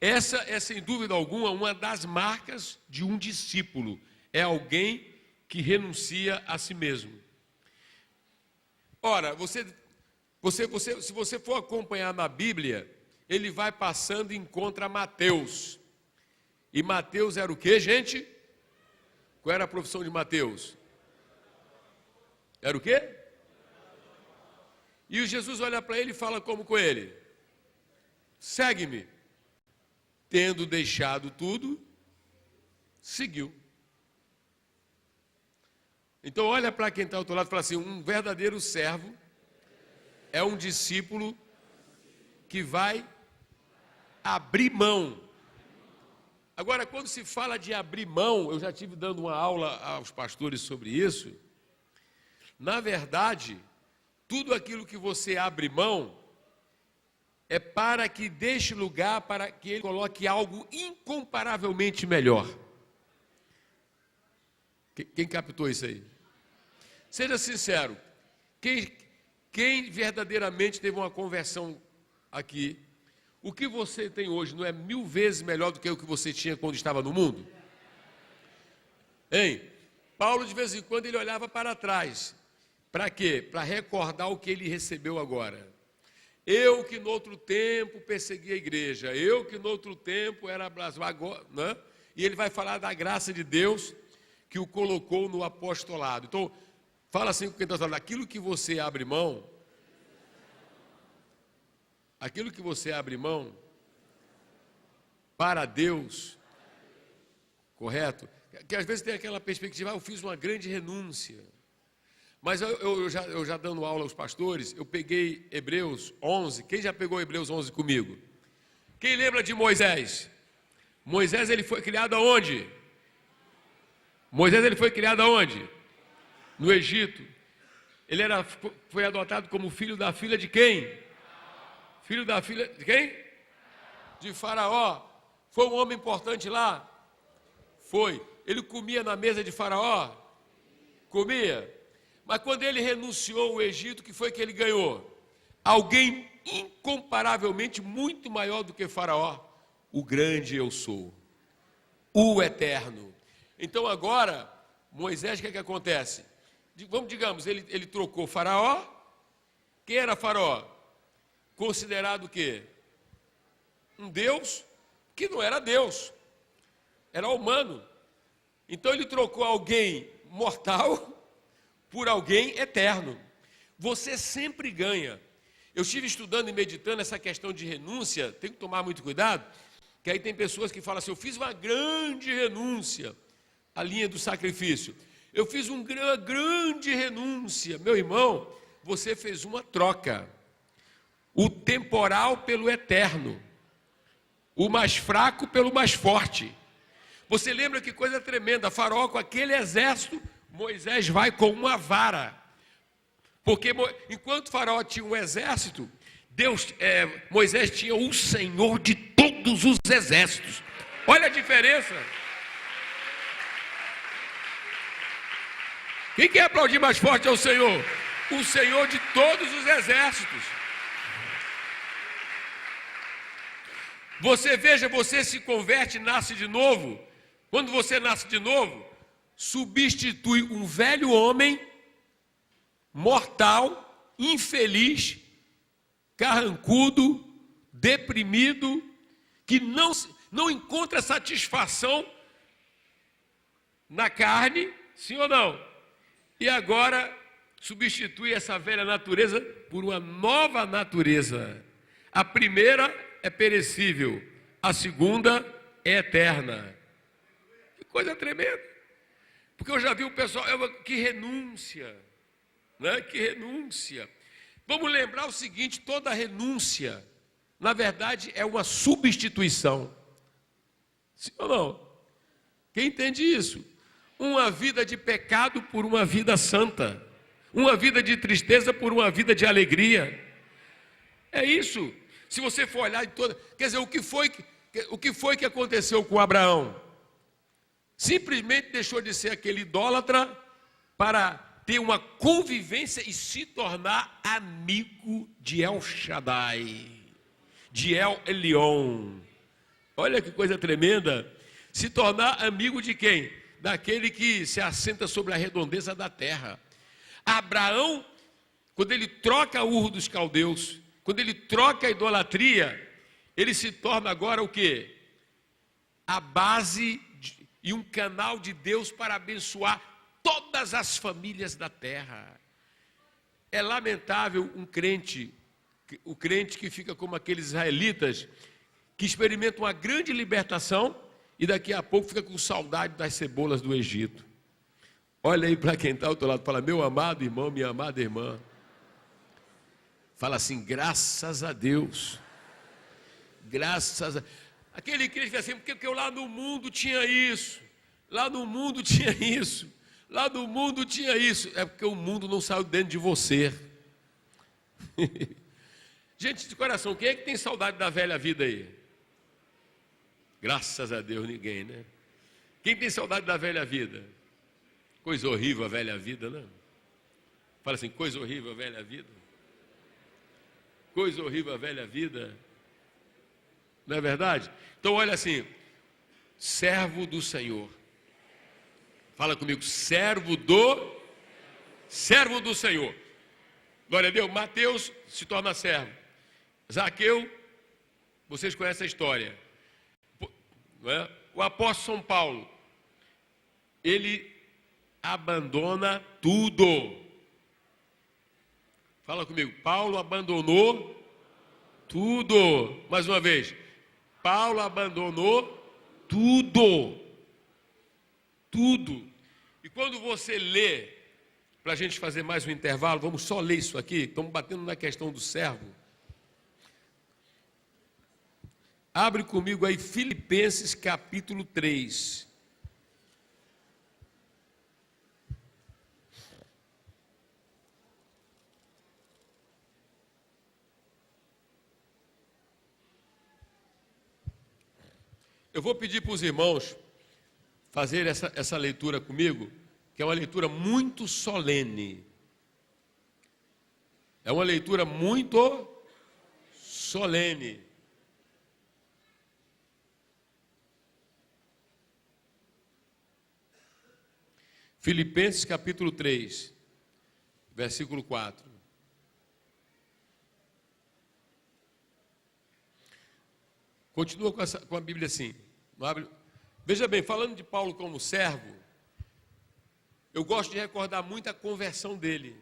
S3: Essa é, sem dúvida alguma, uma das marcas de um discípulo. É alguém que renuncia a si mesmo. Ora, se você for acompanhar na Bíblia, ele vai passando e encontra Mateus. E Mateus era o quê, gente? Qual era a profissão de Mateus? Era o quê? E o Jesus olha para ele e fala como com ele? Segue-me. Tendo deixado tudo, seguiu. Então olha para quem está ao teu lado e fala assim, um verdadeiro servo é um discípulo que vai abrir mão. Agora, quando se fala de abrir mão, eu já estive dando uma aula aos pastores sobre isso. Na verdade, tudo aquilo que você abre mão é para que deixe lugar para que ele coloque algo incomparavelmente melhor. Quem captou isso aí? Seja sincero, quem verdadeiramente teve uma conversão aqui, o que você tem hoje não é 1000 vezes melhor do que o que você tinha quando estava no mundo? Hein? Paulo, de vez em quando, ele olhava para trás. Para quê? Para recordar o que ele recebeu agora. Eu que no outro tempo persegui a igreja, eu que no outro tempo era blasfemo, né? E ele vai falar da graça de Deus que o colocou no apostolado. Então, fala assim com quem está falando, aquilo que você abre mão, para Deus, correto? Que às vezes tem aquela perspectiva, eu fiz uma grande renúncia. Mas eu já dando aula aos pastores, eu peguei Hebreus 11. Quem já pegou Hebreus 11 comigo? Quem lembra de Moisés? Moisés, ele foi criado aonde? Moisés, ele foi criado aonde? No Egito. Ele foi adotado como filho da filha de quem? Filho da filha de quem? De Faraó. Foi um homem importante lá? Foi. Ele comia na mesa de Faraó? Comia. Mas quando ele renunciou ao Egito, o que foi que ele ganhou? Alguém incomparavelmente muito maior do que Faraó. O grande eu sou. O eterno. Então agora, Moisés, o que é que acontece? Digamos, ele trocou Faraó. Quem era Faraó? Considerado o quê? Um Deus que não era Deus. Era humano. Então ele trocou alguém mortal por alguém eterno. Você sempre ganha. Eu estive estudando e meditando essa questão de renúncia, tem que tomar muito cuidado, que aí tem pessoas que falam assim, eu fiz uma grande renúncia, a linha do sacrifício. Eu fiz uma grande renúncia. Meu irmão, você fez uma troca. O temporal pelo eterno. O mais fraco pelo mais forte. Você lembra que coisa tremenda, Faraó com aquele exército, Moisés vai com uma vara, porque enquanto Faraó tinha um exército, Moisés tinha o Senhor de todos os exércitos. Olha a diferença. Quem quer aplaudir mais forte ao Senhor? O Senhor de todos os exércitos. Você veja, você se converte, nasce de novo. Quando você nasce de novo, substitui um velho homem, mortal, infeliz, carrancudo, deprimido, que não encontra satisfação na carne, sim ou não? E agora substitui essa velha natureza por uma nova natureza. A primeira é perecível, a segunda é eterna. Que coisa tremenda. Porque eu já vi o pessoal, que renúncia, né? Que renúncia. Vamos lembrar o seguinte, toda renúncia, na verdade, é uma substituição. Sim ou não? Quem entende isso? Uma vida de pecado por uma vida santa. Uma vida de tristeza por uma vida de alegria. É isso. Se você for olhar em toda... Quer dizer, o que foi que aconteceu com Abraão? Simplesmente deixou de ser aquele idólatra para ter uma convivência e se tornar amigo de El Shaddai, de El Elyon. Olha que coisa tremenda. Se tornar amigo de quem? Daquele que se assenta sobre a redondeza da terra. Abraão, quando ele troca a Ur dos caldeus, quando ele troca a idolatria, ele se torna agora o quê? A base e um canal de Deus para abençoar todas as famílias da terra. É lamentável o crente que fica como aqueles israelitas, que experimentam uma grande libertação e daqui a pouco fica com saudade das cebolas do Egito. Olha aí para quem está ao teu lado, fala, meu amado irmão, minha amada irmã. Fala assim, graças a Deus. Graças a... Aquele crente que assim, porque eu lá no mundo tinha isso, lá no mundo tinha isso, lá no mundo tinha isso. É porque o mundo não saiu dentro de você. Gente de coração, quem é que tem saudade da velha vida aí? Graças a Deus, ninguém, né? Quem tem saudade da velha vida? Coisa horrível a velha vida, né? Fala assim, coisa horrível a velha vida. Coisa horrível a velha vida. Não é verdade? Então olha assim, servo do Senhor. Fala comigo, servo do Senhor. Glória a Deus, Mateus se torna servo. Zaqueu, vocês conhecem a história, não é? O apóstolo São Paulo, ele abandona tudo. Fala comigo, Paulo abandonou tudo. Mais uma vez, Paulo abandonou tudo. Tudo. E quando você lê, para a gente fazer mais um intervalo, vamos só ler isso aqui, estamos batendo na questão do servo. Abre comigo aí Filipenses capítulo 3. Eu vou pedir para os irmãos fazer essa leitura comigo, que é uma leitura muito solene. É uma leitura muito solene. Filipenses capítulo 3, versículo 4. Continua com a Bíblia assim. Veja bem, falando de Paulo como servo, eu gosto de recordar muito a conversão dele.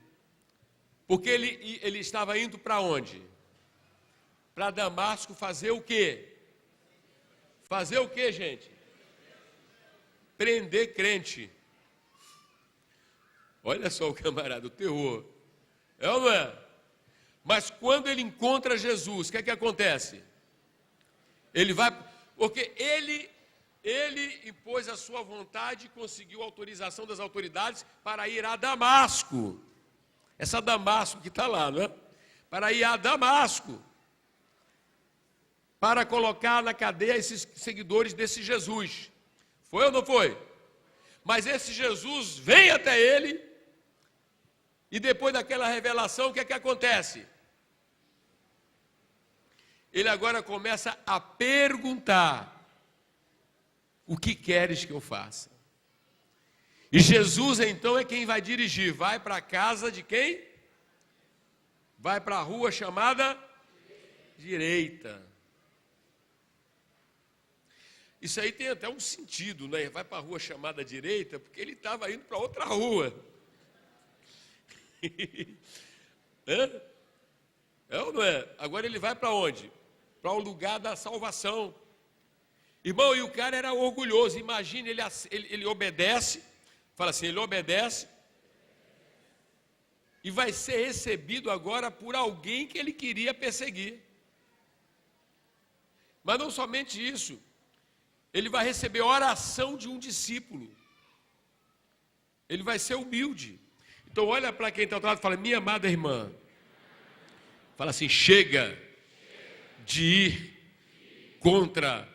S3: Porque ele estava indo para onde? Para Damasco fazer o quê? Fazer o quê, gente? Prender crente. Olha só o camarada, o terror. É ou não é? Mas quando ele encontra Jesus, o que é que acontece? Ele vai, porque ele impôs a sua vontade e conseguiu autorização das autoridades para ir a Damasco. Essa Damasco que está lá, não é? Para ir a Damasco. Para colocar na cadeia esses seguidores desse Jesus. Foi ou não foi? Mas esse Jesus vem até ele. E depois daquela revelação, o que é que acontece? Ele agora começa a perguntar: o que queres que eu faça? E Jesus então é quem vai dirigir. Vai para a casa de quem? Vai para a rua chamada Direita. Isso aí tem até um sentido, né? Vai para a rua chamada Direita, porque ele estava indo para outra rua. É ou não é? Agora ele vai para onde? Para o lugar da salvação. Irmão, e o cara era orgulhoso. Imagine, ele obedece. Fala assim, ele obedece. E vai ser recebido agora por alguém que ele queria perseguir. Mas não somente isso. Ele vai receber a oração de um discípulo. Ele vai ser humilde. Então olha para quem está ao lado e fala: minha amada irmã, fala assim, chega de ir contra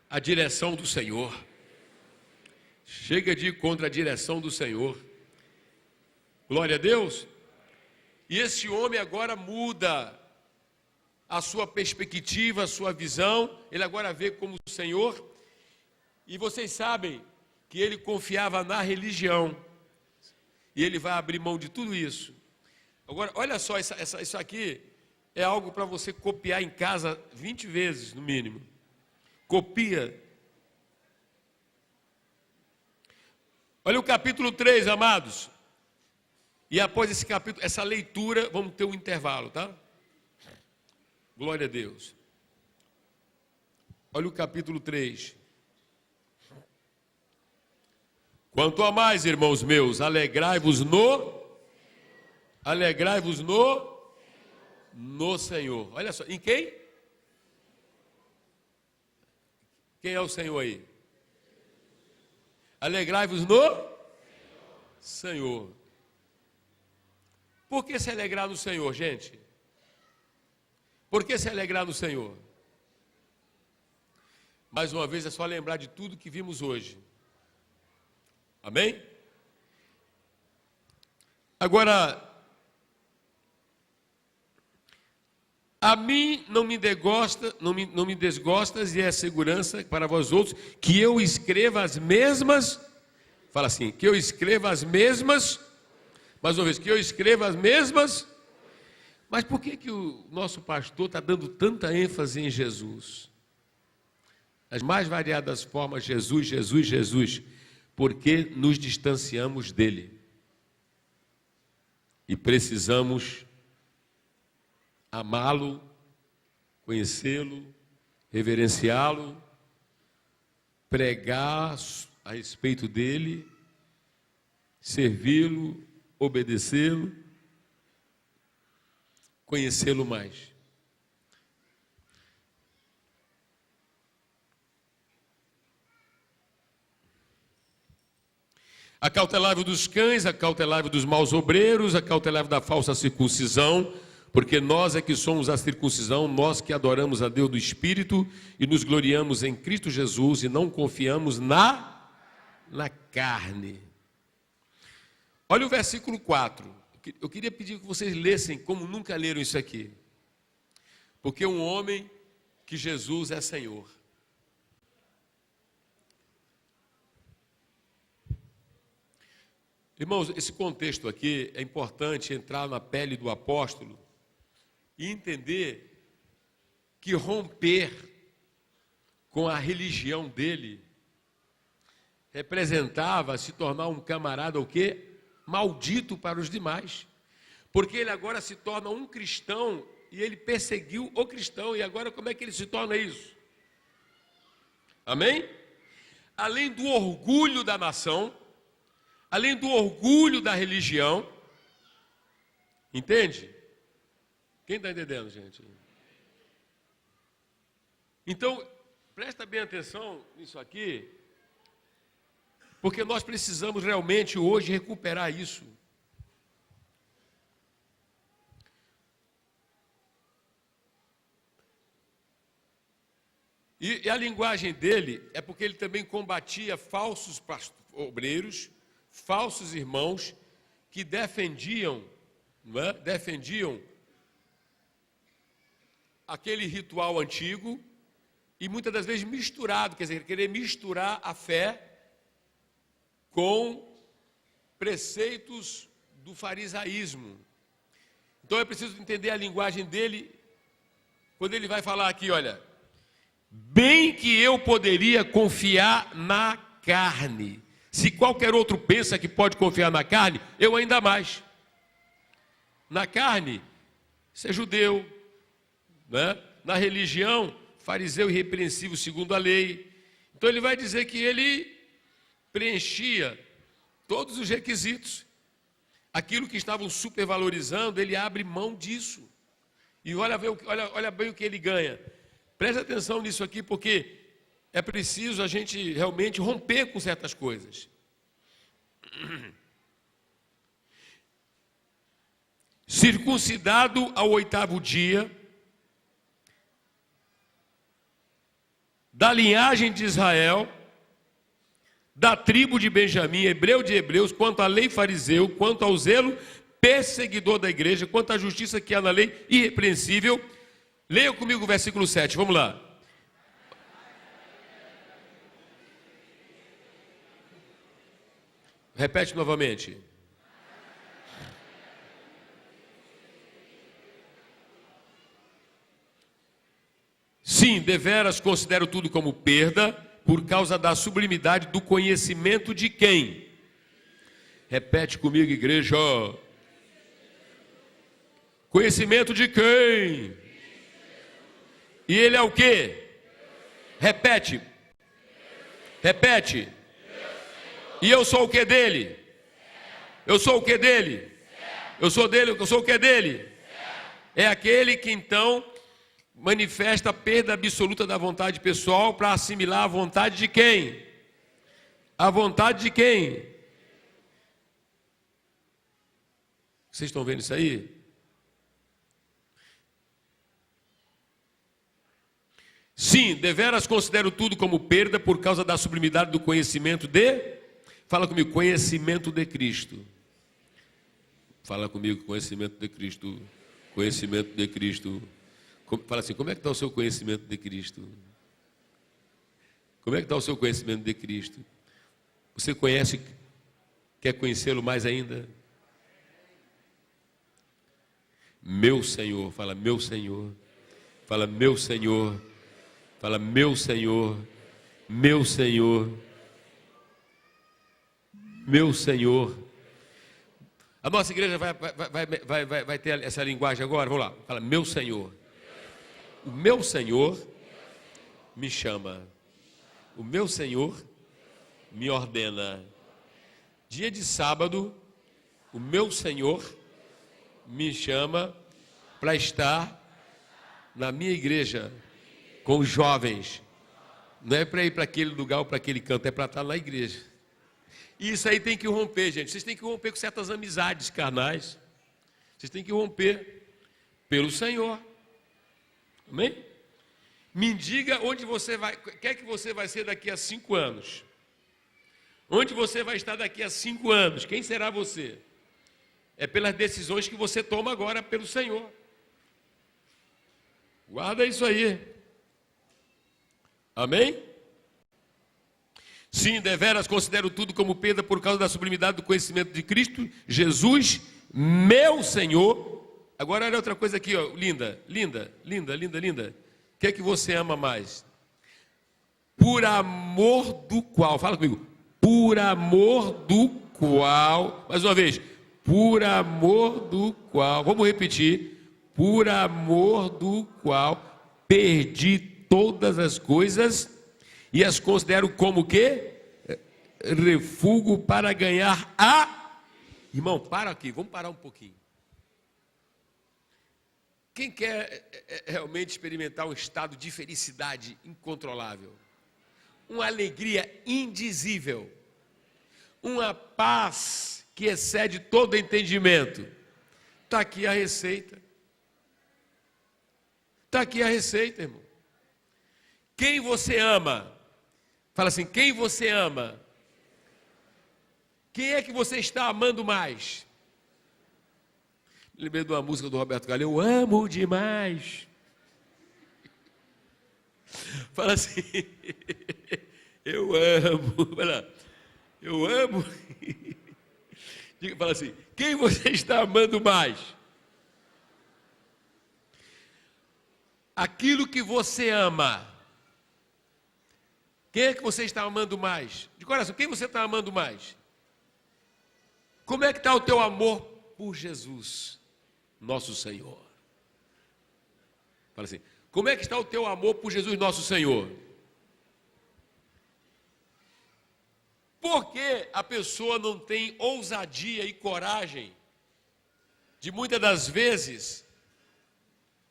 S3: a direção do Senhor. Chega de ir contra a direção do Senhor. Glória a Deus. E esse homem agora muda a sua perspectiva, a sua visão. Ele agora vê como o Senhor. E vocês sabem que ele confiava na religião. E ele vai abrir mão de tudo isso. Agora, olha só, isso aqui é algo para você copiar em casa 20 vezes, no mínimo. Copia. Olha o capítulo 3, amados. E após esse capítulo, essa leitura, vamos ter um intervalo, tá? Glória a Deus. Olha o capítulo 3. Quanto a mais, irmãos meus, alegrai-vos no Senhor. Olha só, em quem? Quem é o Senhor aí? Alegrai-vos no Senhor. Por que se alegrar no Senhor, gente? Por que se alegrar no Senhor? Mais uma vez, é só lembrar de tudo que vimos hoje. Amém? Agora, a mim não me desgostas e é segurança para vós outros que eu escreva as mesmas, fala assim, que eu escreva as mesmas, mais uma vez, que eu escreva as mesmas Mas por que o nosso pastor está dando tanta ênfase em Jesus? As mais variadas formas, Jesus, Jesus, Jesus. Porque nos distanciamos dele. E precisamos amá-lo, conhecê-lo, reverenciá-lo, pregar a respeito dele, servi-lo, obedecê-lo, conhecê-lo mais. Acautelai-vos dos cães, acautelai-vos dos maus obreiros, acautelai-vos da falsa circuncisão, porque nós é que somos a circuncisão, nós que adoramos a Deus do Espírito e nos gloriamos em Cristo Jesus e não confiamos na carne. Olha o versículo 4. Eu queria pedir que vocês lessem como nunca leram isso aqui. Porque um homem que Jesus é Senhor. Irmãos, esse contexto aqui é importante entrar na pele do apóstolo e entender que romper com a religião dele representava se tornar um camarada o quê? Maldito para os demais. Porque ele agora se torna um cristão e ele perseguiu o cristão. E agora como é que ele se torna isso? Amém? Além do orgulho da nação, além do orgulho da religião, entende? Quem está entendendo, gente? Então, presta bem atenção nisso aqui, porque nós precisamos realmente hoje recuperar isso. E a linguagem dele é porque ele também combatia falsos obreiros, falsos irmãos que defendiam, não é? Defendiam aquele ritual antigo e muitas das vezes misturado, quer dizer, querer misturar a fé com preceitos do farisaísmo. Então é preciso entender a linguagem dele quando ele vai falar aqui, olha, bem que eu poderia confiar na carne. Se qualquer outro pensa que pode confiar na carne, eu ainda mais. Na carne, ser judeu, né? Na religião, fariseu irrepreensível segundo a lei. Então ele vai dizer que ele preenchia todos os requisitos. Aquilo que estavam supervalorizando, ele abre mão disso. E olha bem o que ele ganha. Preste atenção nisso aqui, porque é preciso a gente realmente romper com certas coisas. Circuncidado ao 8º dia, da linhagem de Israel, da tribo de Benjamim, hebreu de hebreus, quanto à lei fariseu, quanto ao zelo perseguidor da igreja, quanto à justiça que há na lei irrepreensível. Leia comigo o versículo 7, vamos lá. Repete novamente. Sim, deveras considero tudo como perda, por causa da sublimidade do conhecimento de quem? Repete comigo, igreja. Conhecimento de quem? E ele é o quê? Repete. Repete. E eu sou o que dele? Eu sou o que dele? Eu sou dele, eu sou o que dele? É aquele que então manifesta a perda absoluta da vontade pessoal para assimilar a vontade de quem? A vontade de quem? Vocês estão vendo isso aí? Sim, deveras considero tudo como perda por causa da sublimidade do conhecimento de... Fala comigo, conhecimento de Cristo. Fala comigo, conhecimento de Cristo. Conhecimento de Cristo. Fala assim, como é que está o seu conhecimento de Cristo? Como é que está o seu conhecimento de Cristo? Você conhece, quer conhecê-lo mais ainda? meu Senhor. Fala, meu Senhor. Fala, meu Senhor. Fala, meu Senhor. Meu Senhor. Meu Senhor. A nossa igreja vai ter essa linguagem agora. Vamos lá. Fala, meu Senhor. O meu Senhor me chama. O meu Senhor me ordena. Dia de sábado, o meu Senhor me chama para estar na minha igreja com os jovens. Não é para ir para aquele lugar ou para aquele canto, é para estar na igreja. E isso aí tem que romper, gente. Vocês têm que romper com certas amizades carnais. Vocês têm que romper pelo Senhor. Amém? Me diga onde você vai, quer que você vai ser daqui a 5 anos. Onde você vai estar daqui a 5 anos? Quem será você? É pelas decisões que você toma agora pelo Senhor. Guarda isso aí. Amém? Sim, deveras considero tudo como perda por causa da sublimidade do conhecimento de Cristo Jesus, meu Senhor. Agora olha outra coisa aqui, ó, linda. O que é que você ama mais? Por amor do qual, fala comigo, por amor do qual, mais uma vez, por amor do qual, vamos repetir, por amor do qual perdi todas as coisas e as considero como o quê? Refúgio para ganhar a... Irmão, para aqui, vamos parar um pouquinho. Quem quer realmente experimentar um estado de felicidade incontrolável? Uma alegria indizível? Uma paz que excede todo entendimento? Está aqui a receita. Está aqui a receita, irmão. Quem você ama? Fala assim, quem você ama? Quem é que você está amando mais? Me lembrei de uma música do Roberto Carlos, eu amo demais. Fala assim, eu amo. Fala, eu amo. Fala assim, quem você está amando mais? Aquilo que você ama. Quem é que você está amando mais? De coração, quem você está amando mais? Como é que está o teu amor por Jesus, nosso Senhor? Fala assim, como é que está o teu amor por Jesus, nosso Senhor? Por que a pessoa não tem ousadia e coragem de muitas das vezes,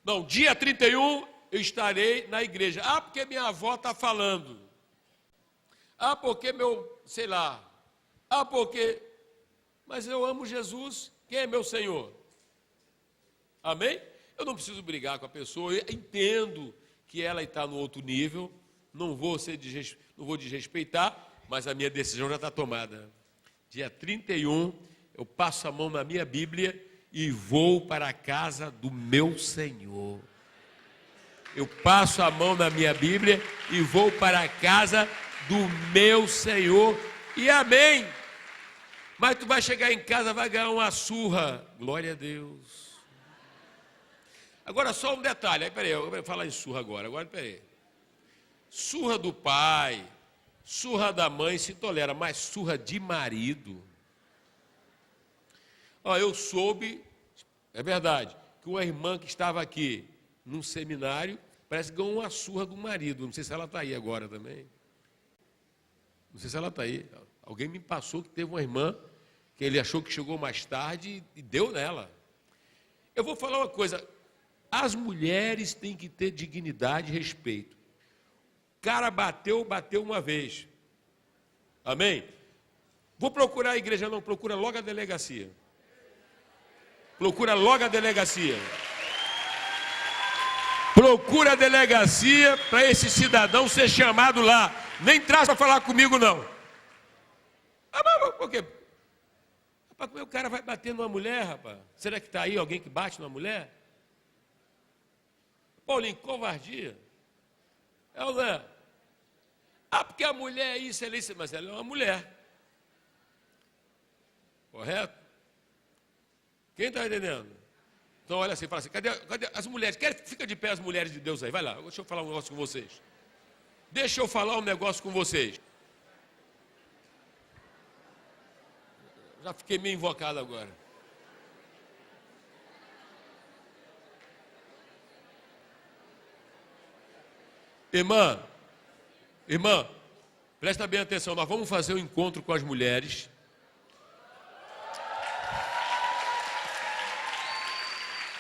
S3: não, dia 31 eu estarei na igreja. Ah, porque minha avó está falando. Ah, porque meu, sei lá. Ah, porque... Mas eu amo Jesus. Quem é meu Senhor? Amém? Eu não preciso brigar com a pessoa. Eu entendo que ela está no outro nível. Não vou desrespeitar, mas a minha decisão já está tomada. Dia 31, eu passo a mão na minha Bíblia e vou para a casa do meu Senhor. Eu passo a mão na minha Bíblia e vou para a casa do meu Senhor. E amém. Mas tu vai chegar em casa, vai ganhar uma surra. Glória a Deus. Agora só um detalhe. Aí, peraí, eu vou falar em surra agora. Agora, peraí. Surra do pai, surra da mãe se tolera, mas surra de marido. Ó, eu soube, é verdade, que uma irmã que estava aqui num seminário, parece que ganhou uma surra do marido. Não sei se ela está aí agora também. Não sei se ela está aí. Alguém me passou que teve uma irmã que ele achou que chegou mais tarde e deu nela. Eu vou falar uma coisa. As mulheres têm que ter dignidade e respeito. O cara bateu uma vez. Amém? Vou procurar a igreja, não, procura logo a delegacia. Procura logo a delegacia. Procura a delegacia para esse cidadão ser chamado lá. Nem traz para falar comigo, não. Ah, mas por quê? Rapaz, como é que o cara vai bater numa mulher, rapaz? Será que está aí alguém que bate numa mulher? Paulinho, covardia. É ou não é? Ah, porque a mulher é isso, ela é isso, mas ela é uma mulher. Correto? Quem está entendendo? Então olha assim, fala assim, cadê as mulheres? Fica de pé as mulheres de Deus aí, vai lá, deixa eu falar um negócio com vocês. Deixa eu falar um negócio com vocês. Já fiquei meio invocado agora. Irmã, presta bem atenção, nós vamos fazer um encontro com as mulheres.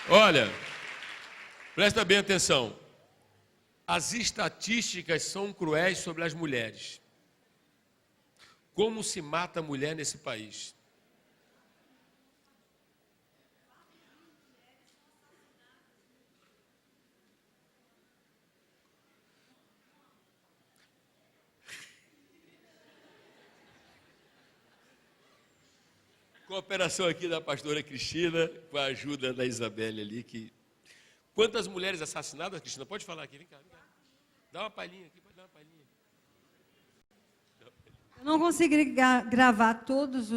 S3: Olha, presta bem atenção. As estatísticas são cruéis sobre as mulheres. Como se mata a mulher nesse país? Cooperação aqui da pastora Cristina, com a ajuda da Isabelle ali. Quantas mulheres assassinadas, Cristina? Pode falar aqui, vem cá. Dá uma palhinha aqui, pode dar uma palhinha.
S1: Eu não consegui gravar todos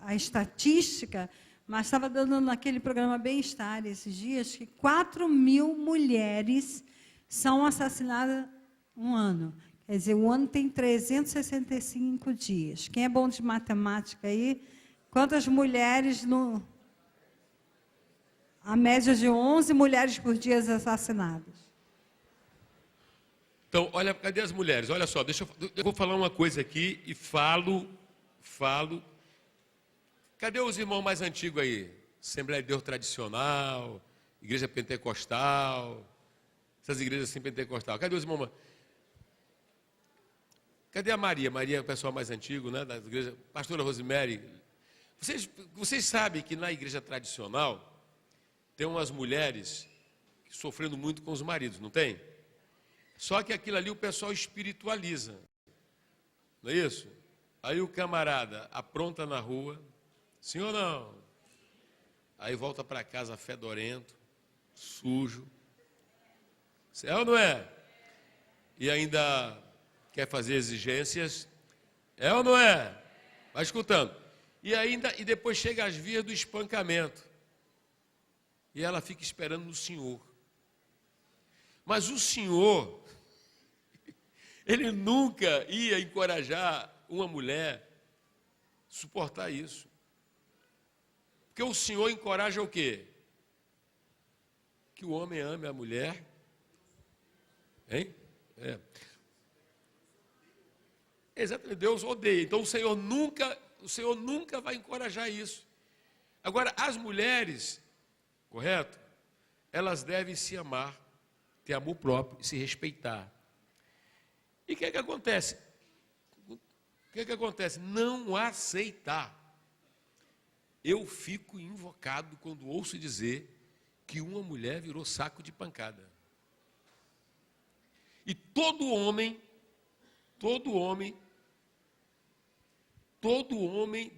S1: a estatística, mas estava dando naquele programa Bem-Estar esses dias que 4.000 mulheres são assassinadas um ano. Quer dizer, o ano tem 365 dias. Quem é bom de matemática aí? Quantas mulheres no... A média de 11 mulheres por dia assassinadas.
S3: Então, olha, cadê as mulheres? Olha só, eu vou falar uma coisa aqui e falo. Cadê os irmãos mais antigos aí? Assembleia de Deus tradicional, igreja pentecostal, essas igrejas assim pentecostal. Cadê os irmãos? Cadê a Maria? Maria é o pessoal mais antigo, né, da igreja. Pastora Rosemary. Vocês sabem que na igreja tradicional tem umas mulheres sofrendo muito com os maridos, não tem? Só que aquilo ali o pessoal espiritualiza. Não é isso? Aí o camarada apronta na rua, sim ou não? Aí volta para casa fedorento, sujo. É ou não é? E ainda quer fazer exigências. É ou não é? Vai escutando. E depois chega às vias do espancamento. E ela fica esperando no Senhor. Mas o Senhor, Ele nunca ia encorajar uma mulher a suportar isso. Porque o Senhor encoraja o quê? Que o homem ame a mulher. Hein? É. Exatamente, Deus odeia. Então o Senhor nunca vai encorajar isso. Agora, as mulheres, correto? Elas devem se amar, ter amor próprio e se respeitar. E o que é que acontece? Não aceitar. Eu fico invocado quando ouço dizer que uma mulher virou saco de pancada. E todo homem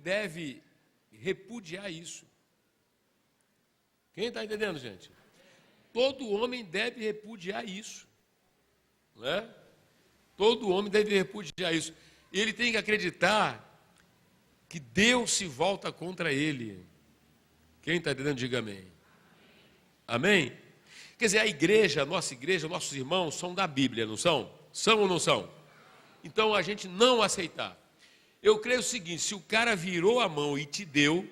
S3: deve repudiar isso. Quem está entendendo, gente? Todo homem deve repudiar isso. Não é? Todo homem deve repudiar isso. E ele tem que acreditar que Deus se volta contra ele. Quem está entendendo, diga amém. Amém? Quer dizer, a igreja, nossos irmãos são da Bíblia, não são? São ou não são? Então, a gente não aceitar. Eu creio o seguinte, se o cara virou a mão e te deu,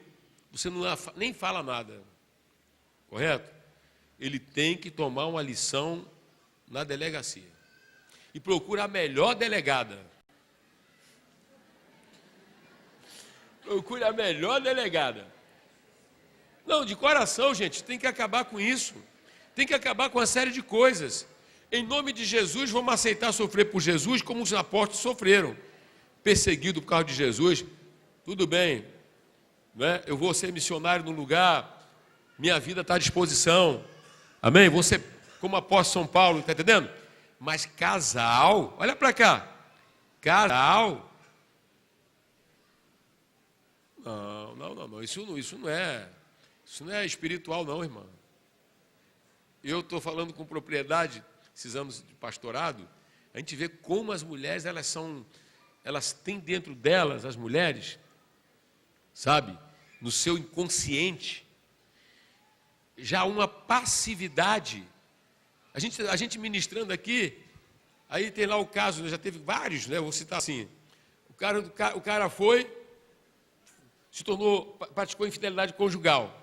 S3: você nem fala nada. Correto? Ele tem que tomar uma lição na delegacia. E procura a melhor delegada. Procure a melhor delegada. Não, de coração, gente, tem que acabar com isso. Tem que acabar com uma série de coisas. Em nome de Jesus, vamos aceitar sofrer por Jesus como os apóstolos sofreram. Perseguido por causa de Jesus, tudo bem. Né? Eu vou ser missionário num lugar, minha vida está à disposição. Amém? Vou ser como apóstolo São Paulo, está entendendo? Mas casal, olha para cá. Casal. Não. Isso não é espiritual, não, irmã. Eu estou falando com propriedade, esses anos de pastorado, a gente vê como as mulheres, elas têm dentro delas, as mulheres, sabe, no seu inconsciente, já uma passividade. A gente ministrando aqui, aí tem lá o caso, né, já teve vários, né, vou citar assim. O cara foi, se tornou, praticou infidelidade conjugal.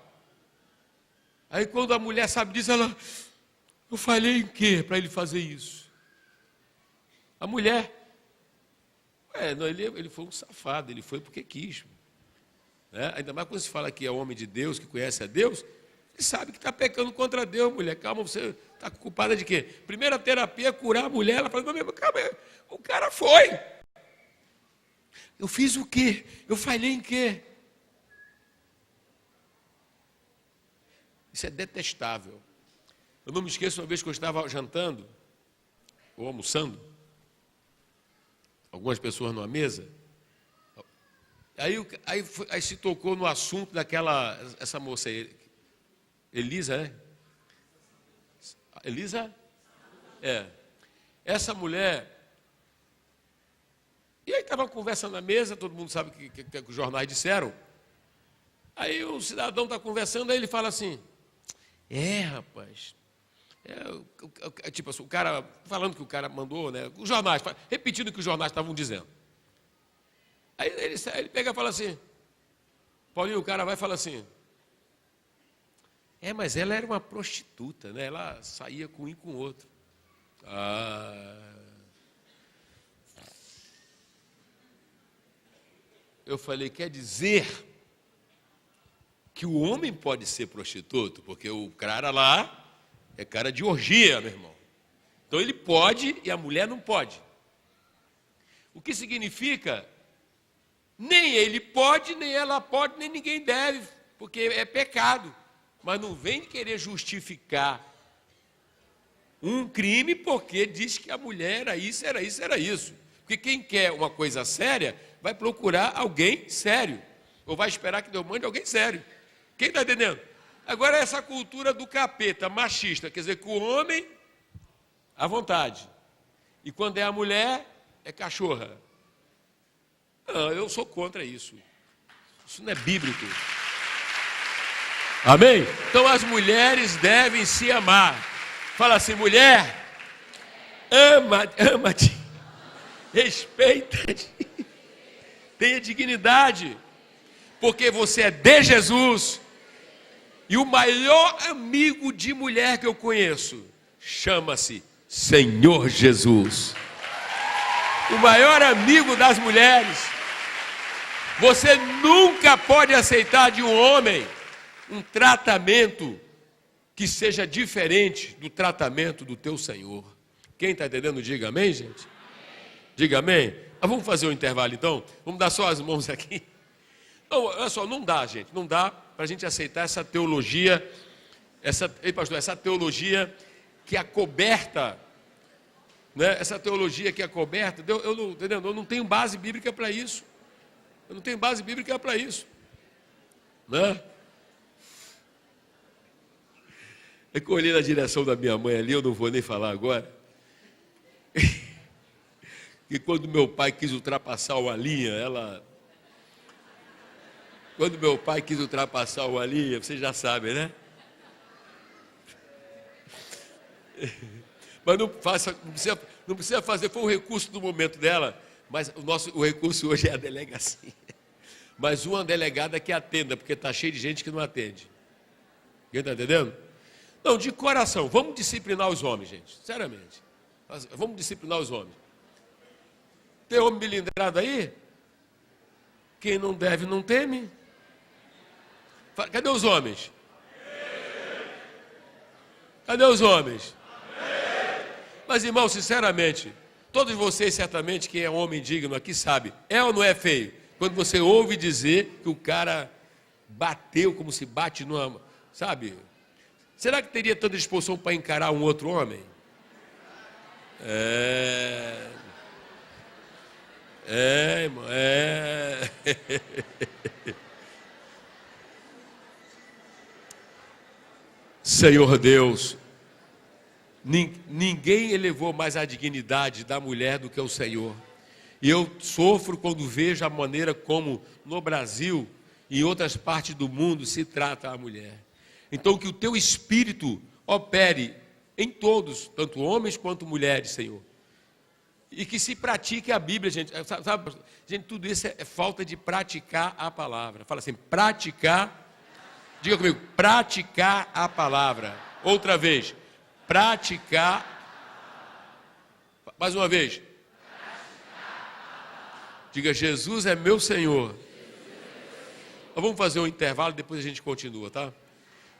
S3: Aí quando a mulher sabe disso, ela, eu falhei em quê para ele fazer isso? A mulher, não, ele foi um safado, ele foi porque quis. Né? Ainda mais quando se fala que é homem de Deus, que conhece a Deus, ele sabe que está pecando contra Deus, mulher. Calma, você está culpada de quê? Primeira terapia é curar a mulher. Ela fala, não, calma, o cara foi. Eu fiz o quê? Eu falhei em quê? Isso é detestável. Eu não me esqueço uma vez que eu estava jantando, ou almoçando, algumas pessoas numa mesa, aí se tocou no assunto essa moça aí, Elisa, né? Elisa? É. Essa mulher. E aí estava conversando na mesa, todo mundo sabe o que os jornais disseram. Aí o cidadão está conversando, aí ele fala assim, rapaz, tipo assim, o cara, falando que o cara mandou, né? Os jornais, repetindo o que os jornais estavam dizendo. Aí ele pega e fala assim, Paulinho, o cara vai e fala assim, mas ela era uma prostituta, né? Ela saía com um e com o outro. Eu falei, quer dizer que o homem pode ser prostituto? Porque o cara lá é cara de orgia, meu irmão. Então ele pode e a mulher não pode. O que significa, nem ele pode, nem ela pode, nem ninguém deve, porque é pecado. Mas não vem querer justificar um crime porque diz que a mulher era isso, era isso, era isso. Porque quem quer uma coisa séria vai procurar alguém sério. Ou vai esperar que Deus mande alguém sério. Quem está entendendo? Agora essa cultura do capeta, machista, quer dizer que o homem, à vontade. E quando é a mulher, é cachorra. Não, eu sou contra isso. Isso não é bíblico. Amém? Então as mulheres devem se amar. Fala assim, mulher, ama-te, respeita-te, tenha dignidade, porque você é de Jesus. E o maior amigo de mulher que eu conheço chama-se Senhor Jesus. O maior amigo das mulheres. Você nunca pode aceitar de um homem um tratamento que seja diferente do tratamento do teu Senhor. Quem está entendendo, diga amém, gente? Diga amém. Vamos fazer um intervalo então? Vamos dar só as mãos aqui. Não, olha só, não dá, gente, não dá para a gente aceitar essa teologia, essa teologia que acoberta, né? Essa teologia que acoberta, eu não tenho base bíblica para isso. Eu não tenho base bíblica para isso. Né? É que eu olhei na direção da minha mãe ali, eu não vou nem falar agora. E quando meu pai quis ultrapassar uma linha, Quando meu pai quis ultrapassar uma linha, vocês já sabem, né? Mas não precisa fazer, foi um recurso do momento dela, mas o recurso hoje é a delegacia. Mas uma delegada que atenda, porque está cheio de gente que não atende. Quem está entendendo? Não, de coração, vamos disciplinar os homens, gente, sinceramente. Vamos disciplinar os homens. Tem homem bilindrado aí? Quem não deve não teme. Cadê os homens? Cadê os homens? Mas, irmão, sinceramente, todos vocês certamente, quem é homem digno aqui sabe, é ou não é feio? Quando você ouve dizer que o cara bateu como se bate numa, sabe? Será que teria tanta disposição para encarar um outro homem? Irmão, Senhor Deus, ninguém elevou mais a dignidade da mulher do que o Senhor. E eu sofro quando vejo a maneira como no Brasil e em outras partes do mundo se trata a mulher. Então, que o teu espírito opere em todos, tanto homens quanto mulheres, Senhor. E que se pratique a Bíblia, gente. Sabe, gente, tudo isso é falta de praticar a palavra. Fala assim, praticar. Diga comigo, praticar a palavra. Outra vez, praticar. Mais uma vez. Diga, Jesus é meu Senhor. Nós vamos fazer um intervalo e depois a gente continua, tá?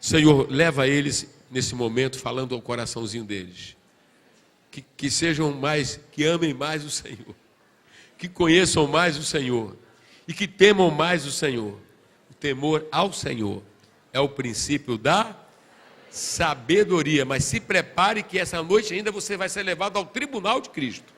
S3: Senhor, leva eles nesse momento falando ao coraçãozinho deles. Que sejam mais, que amem mais o Senhor. Que conheçam mais o Senhor. E que temam mais o Senhor. O temor ao Senhor é o princípio da sabedoria. Mas se prepare que essa noite ainda você vai ser levado ao tribunal de Cristo.